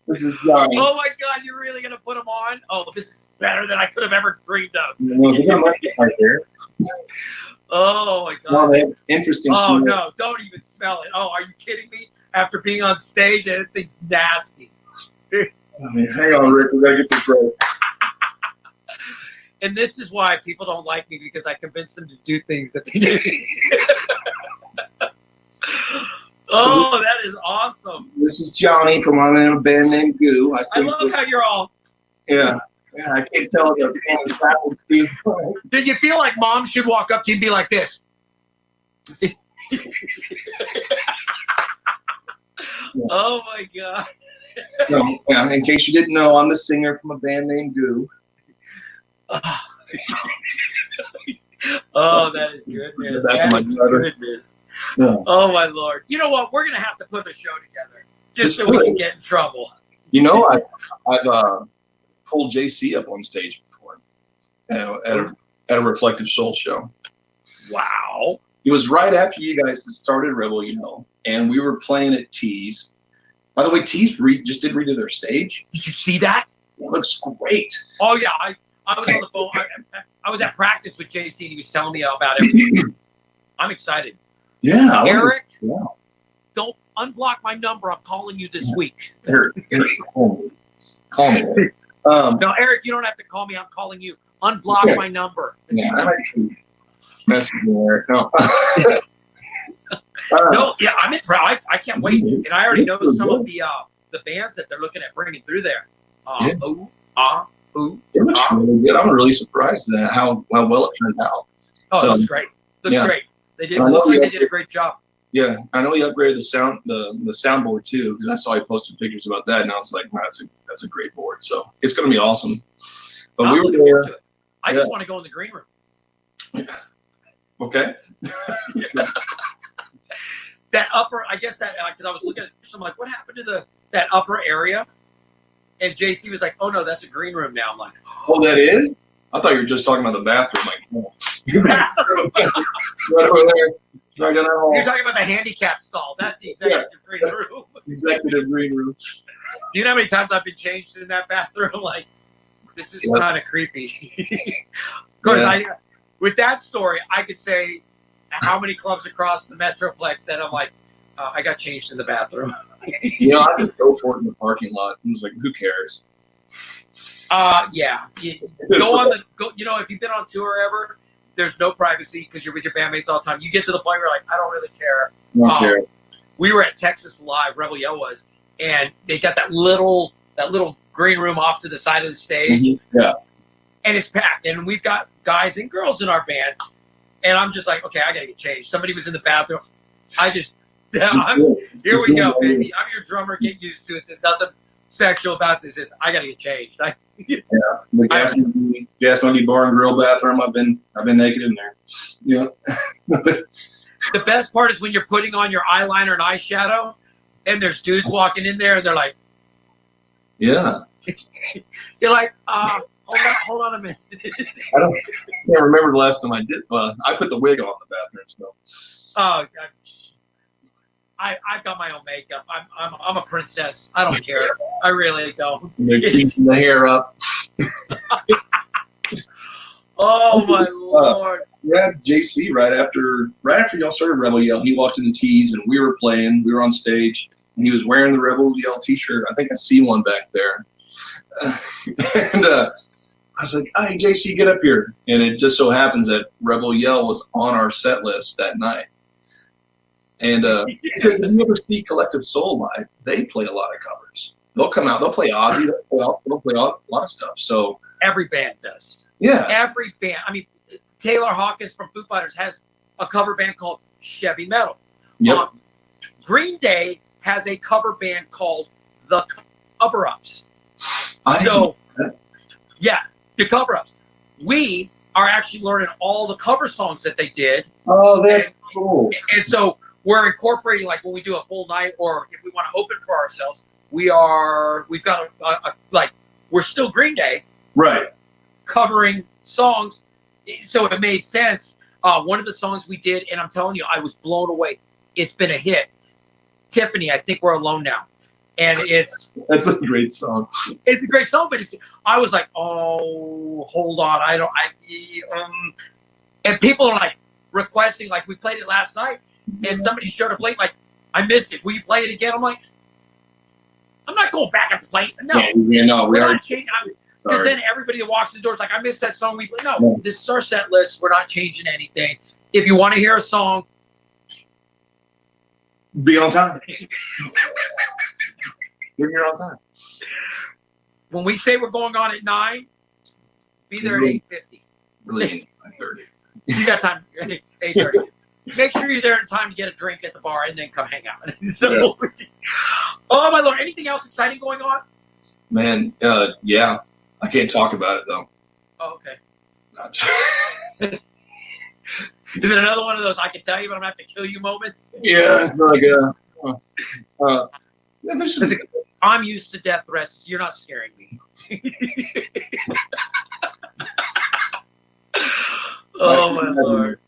This is Duane.
Oh my God! You're really gonna put them on? Oh, this is better than I could have ever dreamed of.
They got my right there.
Oh my God!
No, they have interesting.
Oh no! Don't even smell it. Oh, are you kidding me? After being on stage, that thing's nasty.
I mean, hang on, Rick. We gotta get this right.
And this is why people don't like me, because I convince them to do things that they do. Oh, that is awesome.
This is Johnny from I'm in a band named Goo.
I love how you're all.
Yeah, I can't tell if they're paying faculty.
Did you feel like mom should walk up to you and be like this? Oh my God.
No, yeah, in case you didn't know, I'm the singer from a band named Goo.
Oh, that is goodness.
That is
goodness. Yeah. Oh my Lord. You know what? We're gonna have to put a show together just so we can get in trouble.
You know, I've pulled JC up on stage before at a Reflective Soul show.
Wow.
It was right after you guys had started Rebel, you know, and we were playing at Tees. By the way, Tees just did redo their stage.
Did you see that?
It looks great.
Oh yeah, I was on the phone. I was at practice with JC, and he was telling me about everything. I'm excited.
Yeah.
Eric, don't unblock my number. I'm calling you this week.
Eric, call me.
No, Eric, you don't have to call me. I'm calling you. Unblock my number.
Yeah, I actually message you, Eric. No.
No, yeah, I'm impressed. I can't wait, and I already know some of the bands that they're looking at bringing through there.
It looks really good. I'm really surprised at how well it turned out.
Oh, so, it looks great. Looks great. They did. It looks like they did a great job.
Yeah, I know he upgraded the soundboard too, because I saw he posted pictures about that, and I was like, man, that's a great board. So it's gonna be awesome. But we were there.
I just want to go in the green room.
Okay.
That upper, I guess that because I was looking at it, so I'm like, what happened to that upper area? And JC was like, oh no, that's a green room now. I'm like,
oh, that is? I thought you were just talking about the bathroom. Like, oh.
bathroom.
Right over there. Right down that hall.
You're talking about the handicap stall. That's the executive green room.
Executive green room.
Do you know how many times I've been changed in that bathroom? Like, this is kind of creepy. Of course, with that story, I could say how many clubs across the Metroplex that I'm like, I got changed in the bathroom.
I just go for it in the parking lot. I was like, who cares?
Yeah. Go. You know, if you've been on tour ever, there's no privacy because you're with your bandmates all the time. You get to the point where you're like, I don't really care.
Don't care.
We were at Texas Live, Rebel Yell was, and they got that little green room off to the side of the stage.
Mm-hmm. Yeah.
And it's packed, and we've got guys and girls in our band. And I'm just like, okay, I gotta get changed. Somebody was in the bathroom. Here we go, baby. I'm your drummer. Get used to it. There's nothing sexual about this. I gotta get changed.
The gas monkey bar and grill bathroom. I've been naked in there. Yeah.
The best part is when you're putting on your eyeliner and eyeshadow, and there's dudes walking in there, and they're like,
yeah.
You're like, hold on a minute.
I can't remember the last time I did. Well, I put the wig on in the bathroom, so.
Oh, I've got my own makeup. I'm a princess. I don't care. I really don't.
They're keeping the hair up.
Oh my Lord.
We had JC right after y'all started Rebel Yell. He walked in the tees and we were playing. We were on stage and he was wearing the Rebel Yell t-shirt. I think I see one back there. And I was like, hey, JC, get up here. And it just so happens that Rebel Yell was on our set list that night. And if you ever see Collective Soul live, they play a lot of covers. They'll come out, they'll play Ozzy, they'll play a lot of stuff. So
every band does.
Yeah.
Every band. I mean, Taylor Hawkins from Foo Fighters has a cover band called Chevy Metal.
Yep.
Green Day has a cover band called The Cover-Ups. Yeah, The Cover-Ups. We are actually learning all the cover songs that they did.
Oh, that's cool.
And so we're incorporating, like when we do a full night or if we want to open for ourselves, we've got we're still Green Day.
Right.
Covering songs. So it made sense. One of the songs we did, and I'm telling you, I was blown away. It's been a hit. Tiffany, I Think We're Alone Now. And
that's a great song.
It's a great song, but I was like, oh, hold on. And people are like requesting, like we played it last night and somebody showed up late, like, I missed it. Will you play it again? I'm like, I'm not going back and play it. No.
Yeah, no, we are.
Because then everybody that walks in the door is like, I missed that song. We play. No, this is our set list. We're not changing anything. If you want to hear a song,
be on time. You're here on time.
When we say we're going on at 9, be there at 8:50.
Really, 9:30.
You got time. 8:30. Make sure you're there in time to get a drink at the bar and then come hang out. So, oh my Lord! Anything else exciting going on?
Man, yeah. I can't talk about it though.
Oh, okay. Is it another one of those I can tell you, but I'm gonna have to kill you moments?
Yeah, it's like
I'm used to death threats. You're not scaring me. Oh my Lord.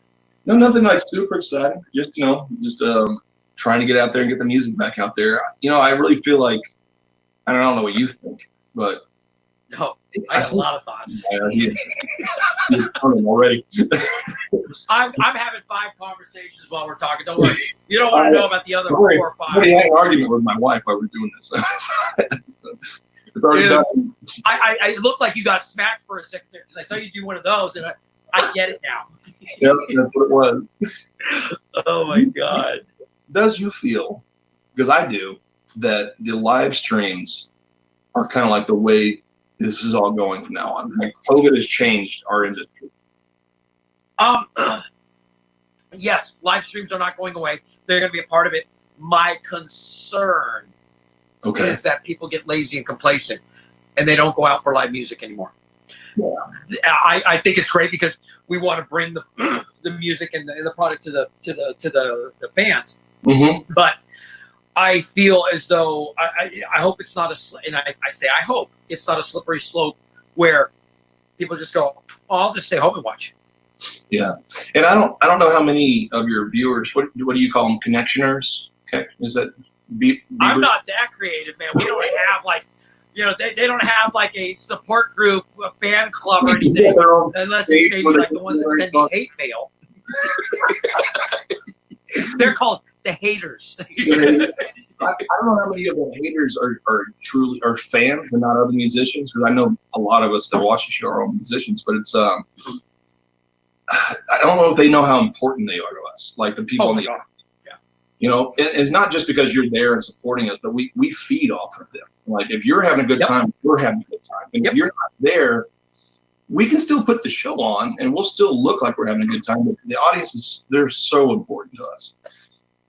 No, nothing like super exciting. Just trying to get out there and get the music back out there. I really feel like I don't know what you think, but
no, I have a lot of thoughts.
He's already.
I'm having 5 conversations while we're talking. Don't worry. You don't want to know about the other 4 or 5.
I had an argument with my wife while we're doing this.
Dude, I looked like you got smacked for a second there because I saw you do one of those, and I get it now.
Yep, that's what it was.
Oh my God.
Does you feel, because I do, that the live streams are kind of like the way this is all going from now on? Like COVID has changed our industry.
yes, live streams are not going away. They're going to be a part of it. My concern is that people get lazy and complacent and they don't go out for live music anymore.
Yeah.
I think it's great because we want to bring the music and the product to the fans.
Mm-hmm.
But I feel as though I hope it's not and I say I hope it's not a slippery slope where people just go, oh, I'll just stay home and watch.
Yeah, and I don't know how many of your viewers. What do you call them? Connectioners? Okay, is that?
I'm not that creative, man. We don't have like, they don't have like a support group, a fan club or anything, unless it's maybe like the ones that send me hate mail. They're called the haters.
I don't know how many of the haters are truly fans and not other musicians, because I know a lot of us that watch the show are all musicians, but it's I don't know if they know how important they are to us, like the people in the audience. And it's not just because you're there and supporting us, but we feed off of them. Like if you're having a good time, we're having a good time. And if you're not there, we can still put the show on and we'll still look like we're having a good time. But the audience they're so important to us.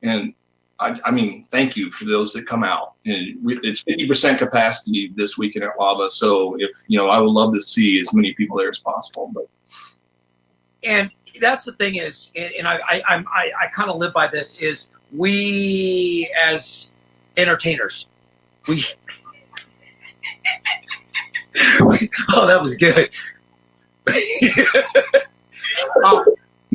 And I mean, thank you for those that come out. And it's 50% capacity this weekend at Lava. So if, I would love to see as many people there as possible.
And that's the thing is, and I kind of live by this, is we as entertainers, oh, that was good.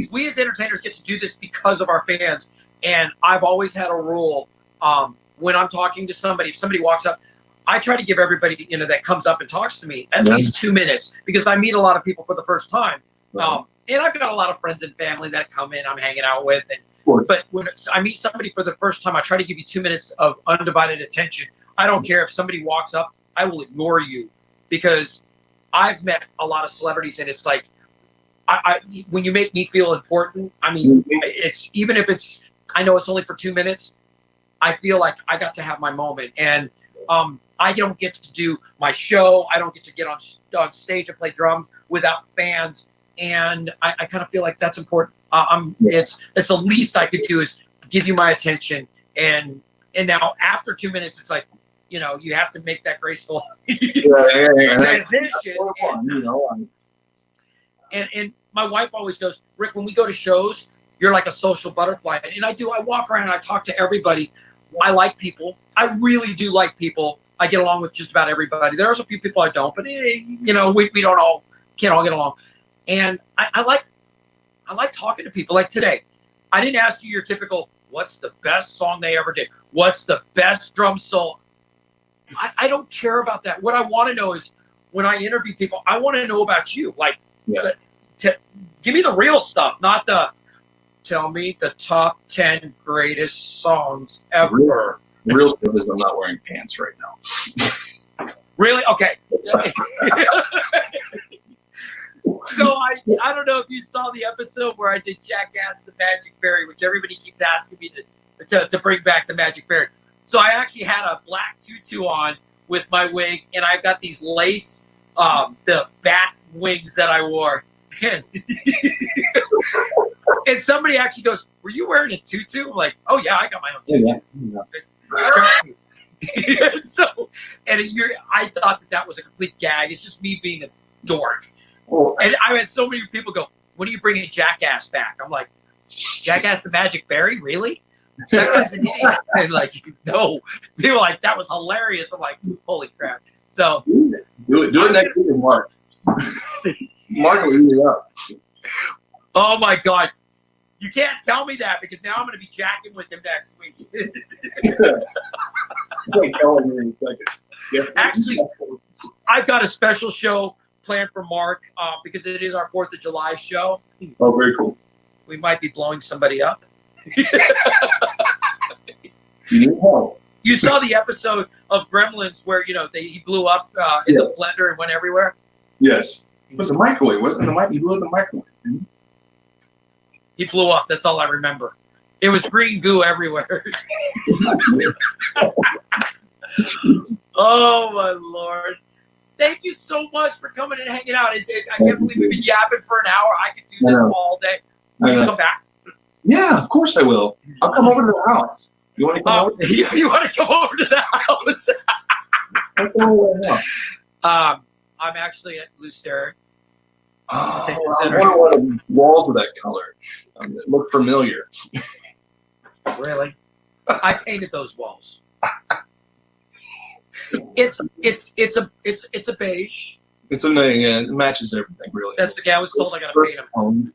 We as entertainers get to do this because of our fans. And I've always had a rule when I'm talking to somebody, if somebody walks up, I try to give everybody, that comes up and talks to me at least 2 minutes, because I meet a lot of people for the first time. And I've got a lot of friends and family that come in, I'm hanging out with. But when I meet somebody for the first time, I try to give you 2 minutes of undivided attention. I don't care if somebody walks up, I will ignore you, because I've met a lot of celebrities and it's like, when you make me feel important, I mean, it's even if it's, I know it's only for 2 minutes, I feel like I got to have my moment. And I don't get to do my show. I don't get to get on stage and play drums without fans. And I kind of feel like that's important. It's the least I could do is give you my attention. And now after 2 minutes, it's like, you have to make that graceful transition. And my wife always goes, Rick, when we go to shows, you're like a social butterfly. And I do. I walk around and I talk to everybody. I like people. I really do like people. I get along with just about everybody. There's a few people I don't, but we can't all get along. And I like talking to people. Like today, I didn't ask you your typical, what's the best song they ever did? What's the best drum solo? I don't care about that. What I want to know is, when I interview people, I want to know about you. Like, give me the real stuff, not the tell me the top 10 greatest songs ever.
Real stuff is I'm not wearing pants right now.
Really? Okay. So I don't know if you saw the episode where I did Jackass the Magic Fairy, which everybody keeps asking me to bring back the Magic Fairy. So I actually had a black tutu on with my wig, and I've got these lace, the bat wings that I wore. And somebody actually goes, were you wearing a tutu? I'm like, oh yeah, I got my own tutu. Yeah. I thought that was a complete gag. It's just me being a dork. And I had so many people go, when are you bringing Jackass back? I'm like, Jackass the Magic Fairy? Really? That guy's an idiot. And like, no. People are like, that was hilarious. I'm like, holy crap. So
do it next week, Mark. Mark will eat it up.
Oh my God. You can't tell me that, because now I'm going to be jacking with him next week. Actually, I've got a special show planned for Mark because it is our 4th of July show.
Oh, very cool.
We might be blowing somebody up.
You need help.
You saw the episode of Gremlins where, he blew up in the blender and went everywhere?
Yes. It was the microwave, wasn't it? He blew up the microwave, didn't he?
He blew up. That's all I remember. It was green goo everywhere. Oh, my Lord. Thank you so much for coming and hanging out. I can't believe we've been yapping for an hour. I could do this all day. Will you come back?
Yeah, of course I will. I'll come over to the house. You want to come over?
You want to come over to the house?
I'll come over right now.
I'm actually at Blue Stair.
Oh, I wonder what the walls were that color. It looked familiar.
Really? I painted those walls. It's a beige.
It's amazing. Yeah, it matches everything really.
That's the guy I was told I got to paint them.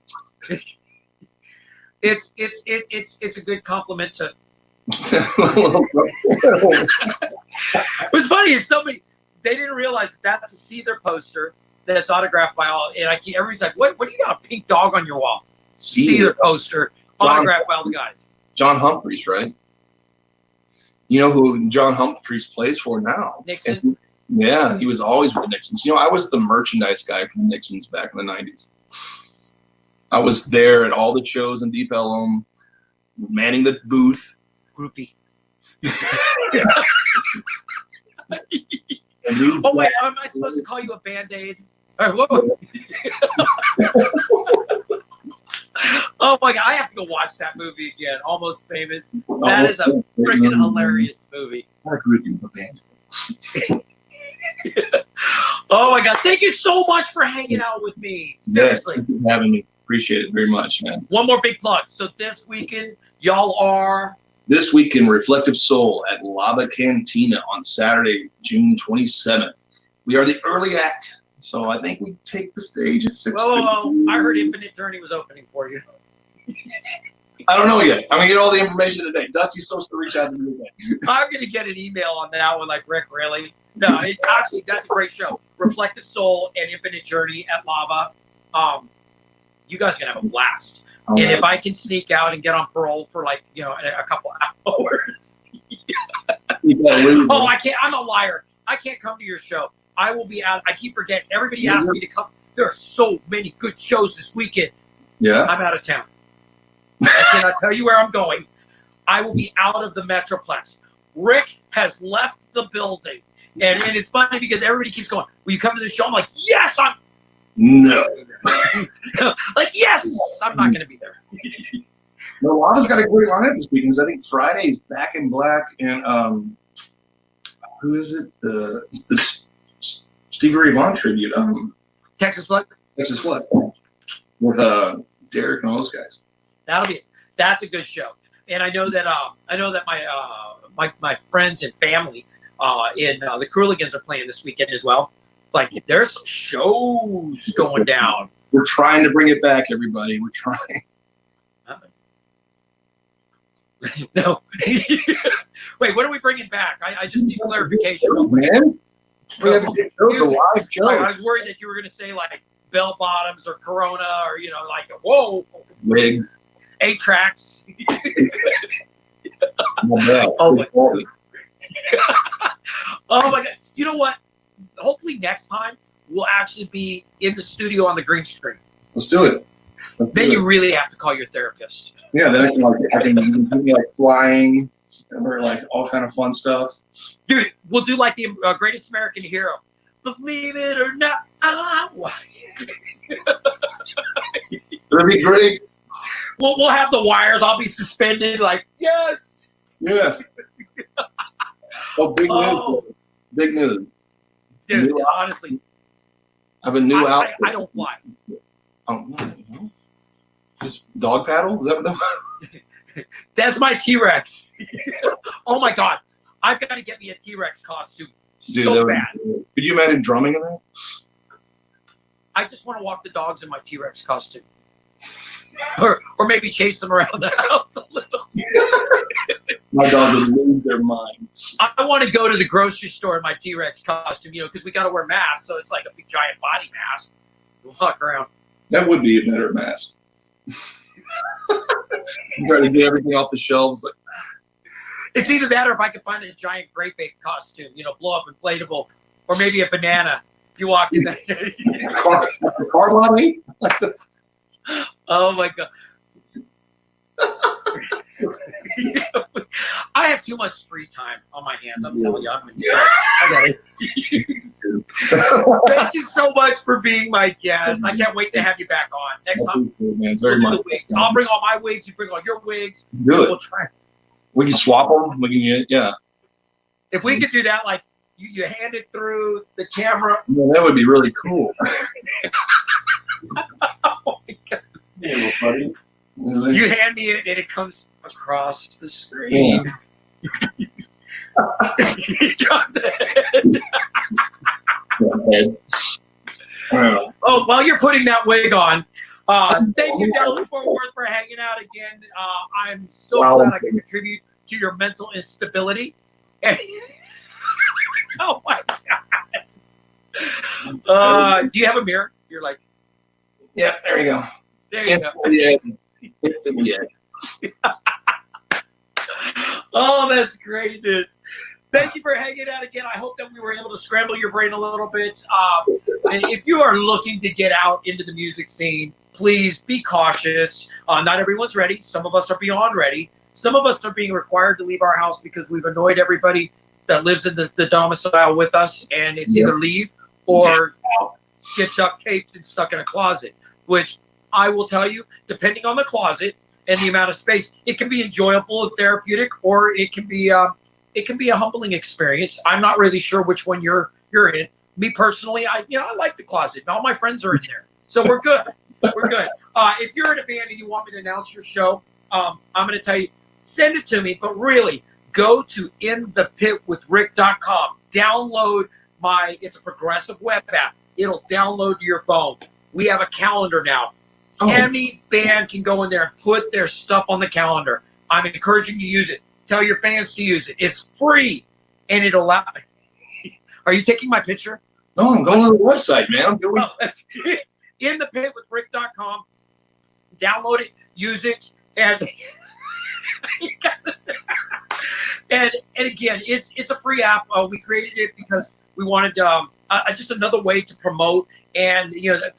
It's a good compliment to. It was funny. It's somebody they didn't realize that that's a Seether poster that's autographed by all. And everybody's like, "What? What do you got a pink dog on your wall?" Seether poster autographed by all the guys.
John Humphreys, right? You know who John Humphreys plays for now?
Nixon.
Yeah, he was always with the Nixons. You know, I was the merchandise guy for the Nixons back in the 90s. I was there at all the shows in Deep Ellum, manning the booth.
Groupie. Oh, wait, am I supposed to call you a Band-Aid? Whoa. Oh, my God, I have to go watch that movie again, Almost Famous. That is a freaking hilarious movie.
What a groupie of a band.
Oh, my God, thank you so much for hanging out with me. Seriously.
Yes, thank you for having me. Appreciate it very much, man.
One more big plug. So this weekend, y'all are...
This week in Reflective Soul at Lava Cantina on Saturday, June 27th. We are the early act, so I think we take the stage at 6:30.
Whoa. I heard Infinite Journey was opening for you.
I don't know yet. I'm going to get all the information today. Dusty's supposed to reach out to me today.
I'm going to get an email on that one, like, Rick, really? No, actually, that's a great show. Reflective Soul and Infinite Journey at Lava. You guys are going to have a blast. And if I can sneak out and get on parole for like, a couple hours. Oh, I can't. I'm a liar. I can't come to your show. I will be out. I keep forgetting. Everybody asks me to come. There are so many good shows this weekend.
Yeah.
I'm out of town. I cannot tell you where I'm going. I will be out of the Metroplex. Rick has left the building. And it's funny because everybody keeps going, will you come to the show? I'm like, yes,
No.
like, yes, I'm not going to be there.
No, Lava's got a great lineup this weekend because I think Friday's Back in Black and who is it? The Stevie Ray Vaughan tribute.
Texas Flood?
Texas Flood. With Derek and all those guys.
That's a good show. And I know that my friends and family in the Cooligans are playing this weekend as well. Like, there's shows going down.
We're trying to bring it back, everybody. We're trying.
No. Wait, what are we bringing back? I just need clarification.
Man, we have to get the live show.
I was worried that you were going to say, like, bell bottoms or Corona or, like, whoa.
Wig.
8 tracks.
Oh, my God.
Oh, my God. You know what? Hopefully next time we'll actually be in the studio on the green screen.
Let's do it.
Then you really have to call your therapist.
Yeah, then I can do like flying or like all kind of fun stuff.
Dude, we'll do like the Greatest American Hero. Believe it or not,
It'll be great.
We'll have the wires. I'll be suspended. Like, yes.
Yes. Oh, big news. Big news.
Dude, honestly,
I have a new outfit.
I don't fly.
Oh, no. Just dog paddle? Is that what that was?
That's my T-Rex. Oh, my God. I've got to get me a T-Rex costume so bad.
Could you imagine drumming in that?
I just want to walk the dogs in my T-Rex costume. Or maybe chase them around the house a little.
My dog would lose their mind.
I want to go to the grocery store in my T-Rex costume, because we got to wear masks, so it's like a big giant body mask. Walk around.
That would be a better mask. Trying to get everything off the shelves. Like,
it's either that or if I could find a giant grape ape costume, blow up inflatable, or maybe a banana. You walk in there.
Car lobby?
Oh my God. I have too much free time on my hands. I'm telling you, I got it. Thank you so much for being my guest. I can't wait to have you back on next time.
Man, very much.
I'll bring all my wigs. You bring all your wigs.
Do it.
We'll try.
We can swap them. We can get
If we could do that, like you hand it through the camera.
Yeah, that would be really cool.
Oh my God.
Yeah, buddy.
You hand me it and it comes across the screen.
Yeah.
You drop the head. Oh, while you're putting that wig on, thank you, Dallas Fort Worth, for hanging out again. I'm so glad I can contribute to your mental instability. Oh my God. Do you have a mirror? You're like,
Yeah, there you go.
there you go.
Yeah.
Oh, that's greatness. Thank you for hanging out again. I hope that we were able to scramble your brain a little bit. If you are looking to get out into the music scene, please be cautious. Not everyone's ready. Some of us are beyond ready. Some of us are being required to leave our house because we've annoyed everybody that lives in the domicile with us, and it's either leave or get duct taped and stuck in a closet, which I will tell you, depending on the closet and the amount of space, it can be enjoyable and therapeutic, or it can be a humbling experience. I'm not really sure which one you're in. Me personally, I like the closet, and all my friends are in there, so we're good. We're good. If you're in a band and you want me to announce your show, I'm going to tell you, send it to me. But really, go to inthepitwithrick.com. Download it's a progressive web app. It'll download to your phone. We have a calendar now. Oh. Any band can go in there and put their stuff on the calendar. I'm encouraging you to use it. Tell your fans to use it. It's free, and it allows. Are you taking my picture?
No, I'm going to the website, man. I'm doing
inthepitwithrick.com. Download it, use it, and and again, it's a free app. We created it because we wanted just another way to promote. And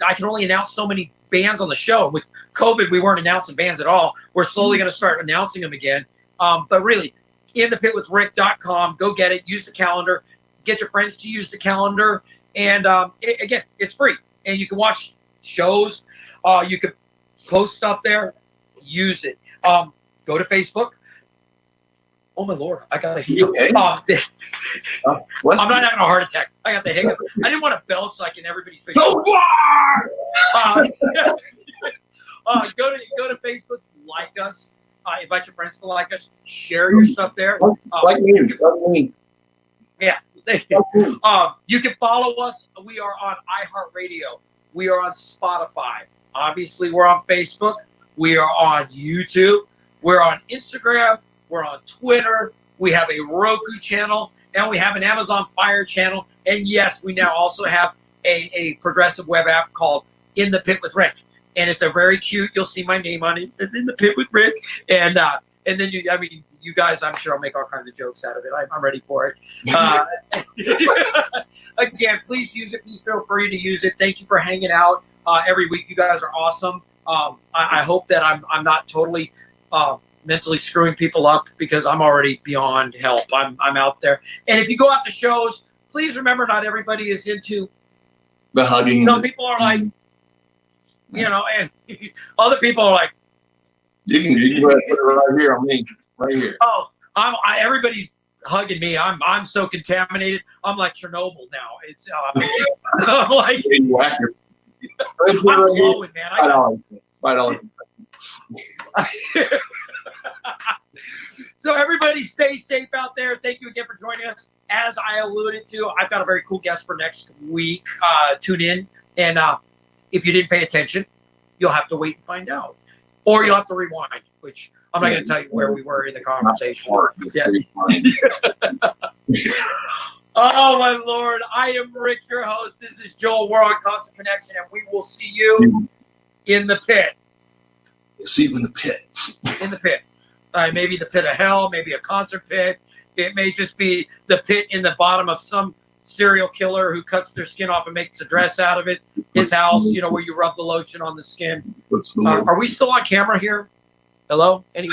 I can only announce so many bands on the show. With COVID, we weren't announcing bands at all. We're slowly going to start announcing them again. But really, inthepitwithrick.com. Go get it. Use the calendar. Get your friends to use the calendar. And again, it's free. And you can watch shows. You can post stuff there. Use it. Go to Facebook. Oh, my Lord. I got a hiccup.
Okay?
I'm not having a heart attack. I got the hiccup. I didn't want to belch like in everybody's face.
Go
to Facebook. Like us. Invite your friends to like us. Share your stuff there.
Like me.
Yeah. You can follow us. We are on iHeart Radio. We are on Spotify. Obviously, we're on Facebook. We are on YouTube. We're on Instagram. We're on Twitter. We have a Roku channel, and we have an Amazon Fire channel. And yes, we now also have a progressive web app called In the Pit with Rick. And it's a very cute. You'll see my name on it. It says In the Pit with Rick. And then you guys, I'm sure I'll make all kinds of jokes out of it. I'm ready for it. Again, please use it. Please feel free to use it. Thank you for hanging out every week. You guys are awesome. I hope that I'm not totally mentally screwing people up, because I'm already beyond help. I'm out there. And if you go out to shows, please remember not everybody is into
the hugging.
Some people are like, and other people are like,
you can put it right here on me, right here.
Oh, everybody's hugging me. I'm so contaminated. I'm like Chernobyl now. It's I'm like I'm glowing, man. $5. So everybody stay safe out there. Thank you again for joining us. As I alluded to, I've got a very cool guest for next week. Tune in. And if you didn't pay attention, you'll have to wait and find out. Or you'll have to rewind, which I'm not going to tell you where we were in the conversation. Yeah. Oh, my Lord. I am Rick, your host. This is Joel. We're on Concert Connection, and we will see you in the pit.
See you in the pit.
In the pit. Maybe the pit of hell, maybe a concert pit. It may just be the pit in the bottom of some serial killer who cuts their skin off and makes a dress out of it. His house, where you rub the lotion on the skin. Are we still on camera here? Hello? Any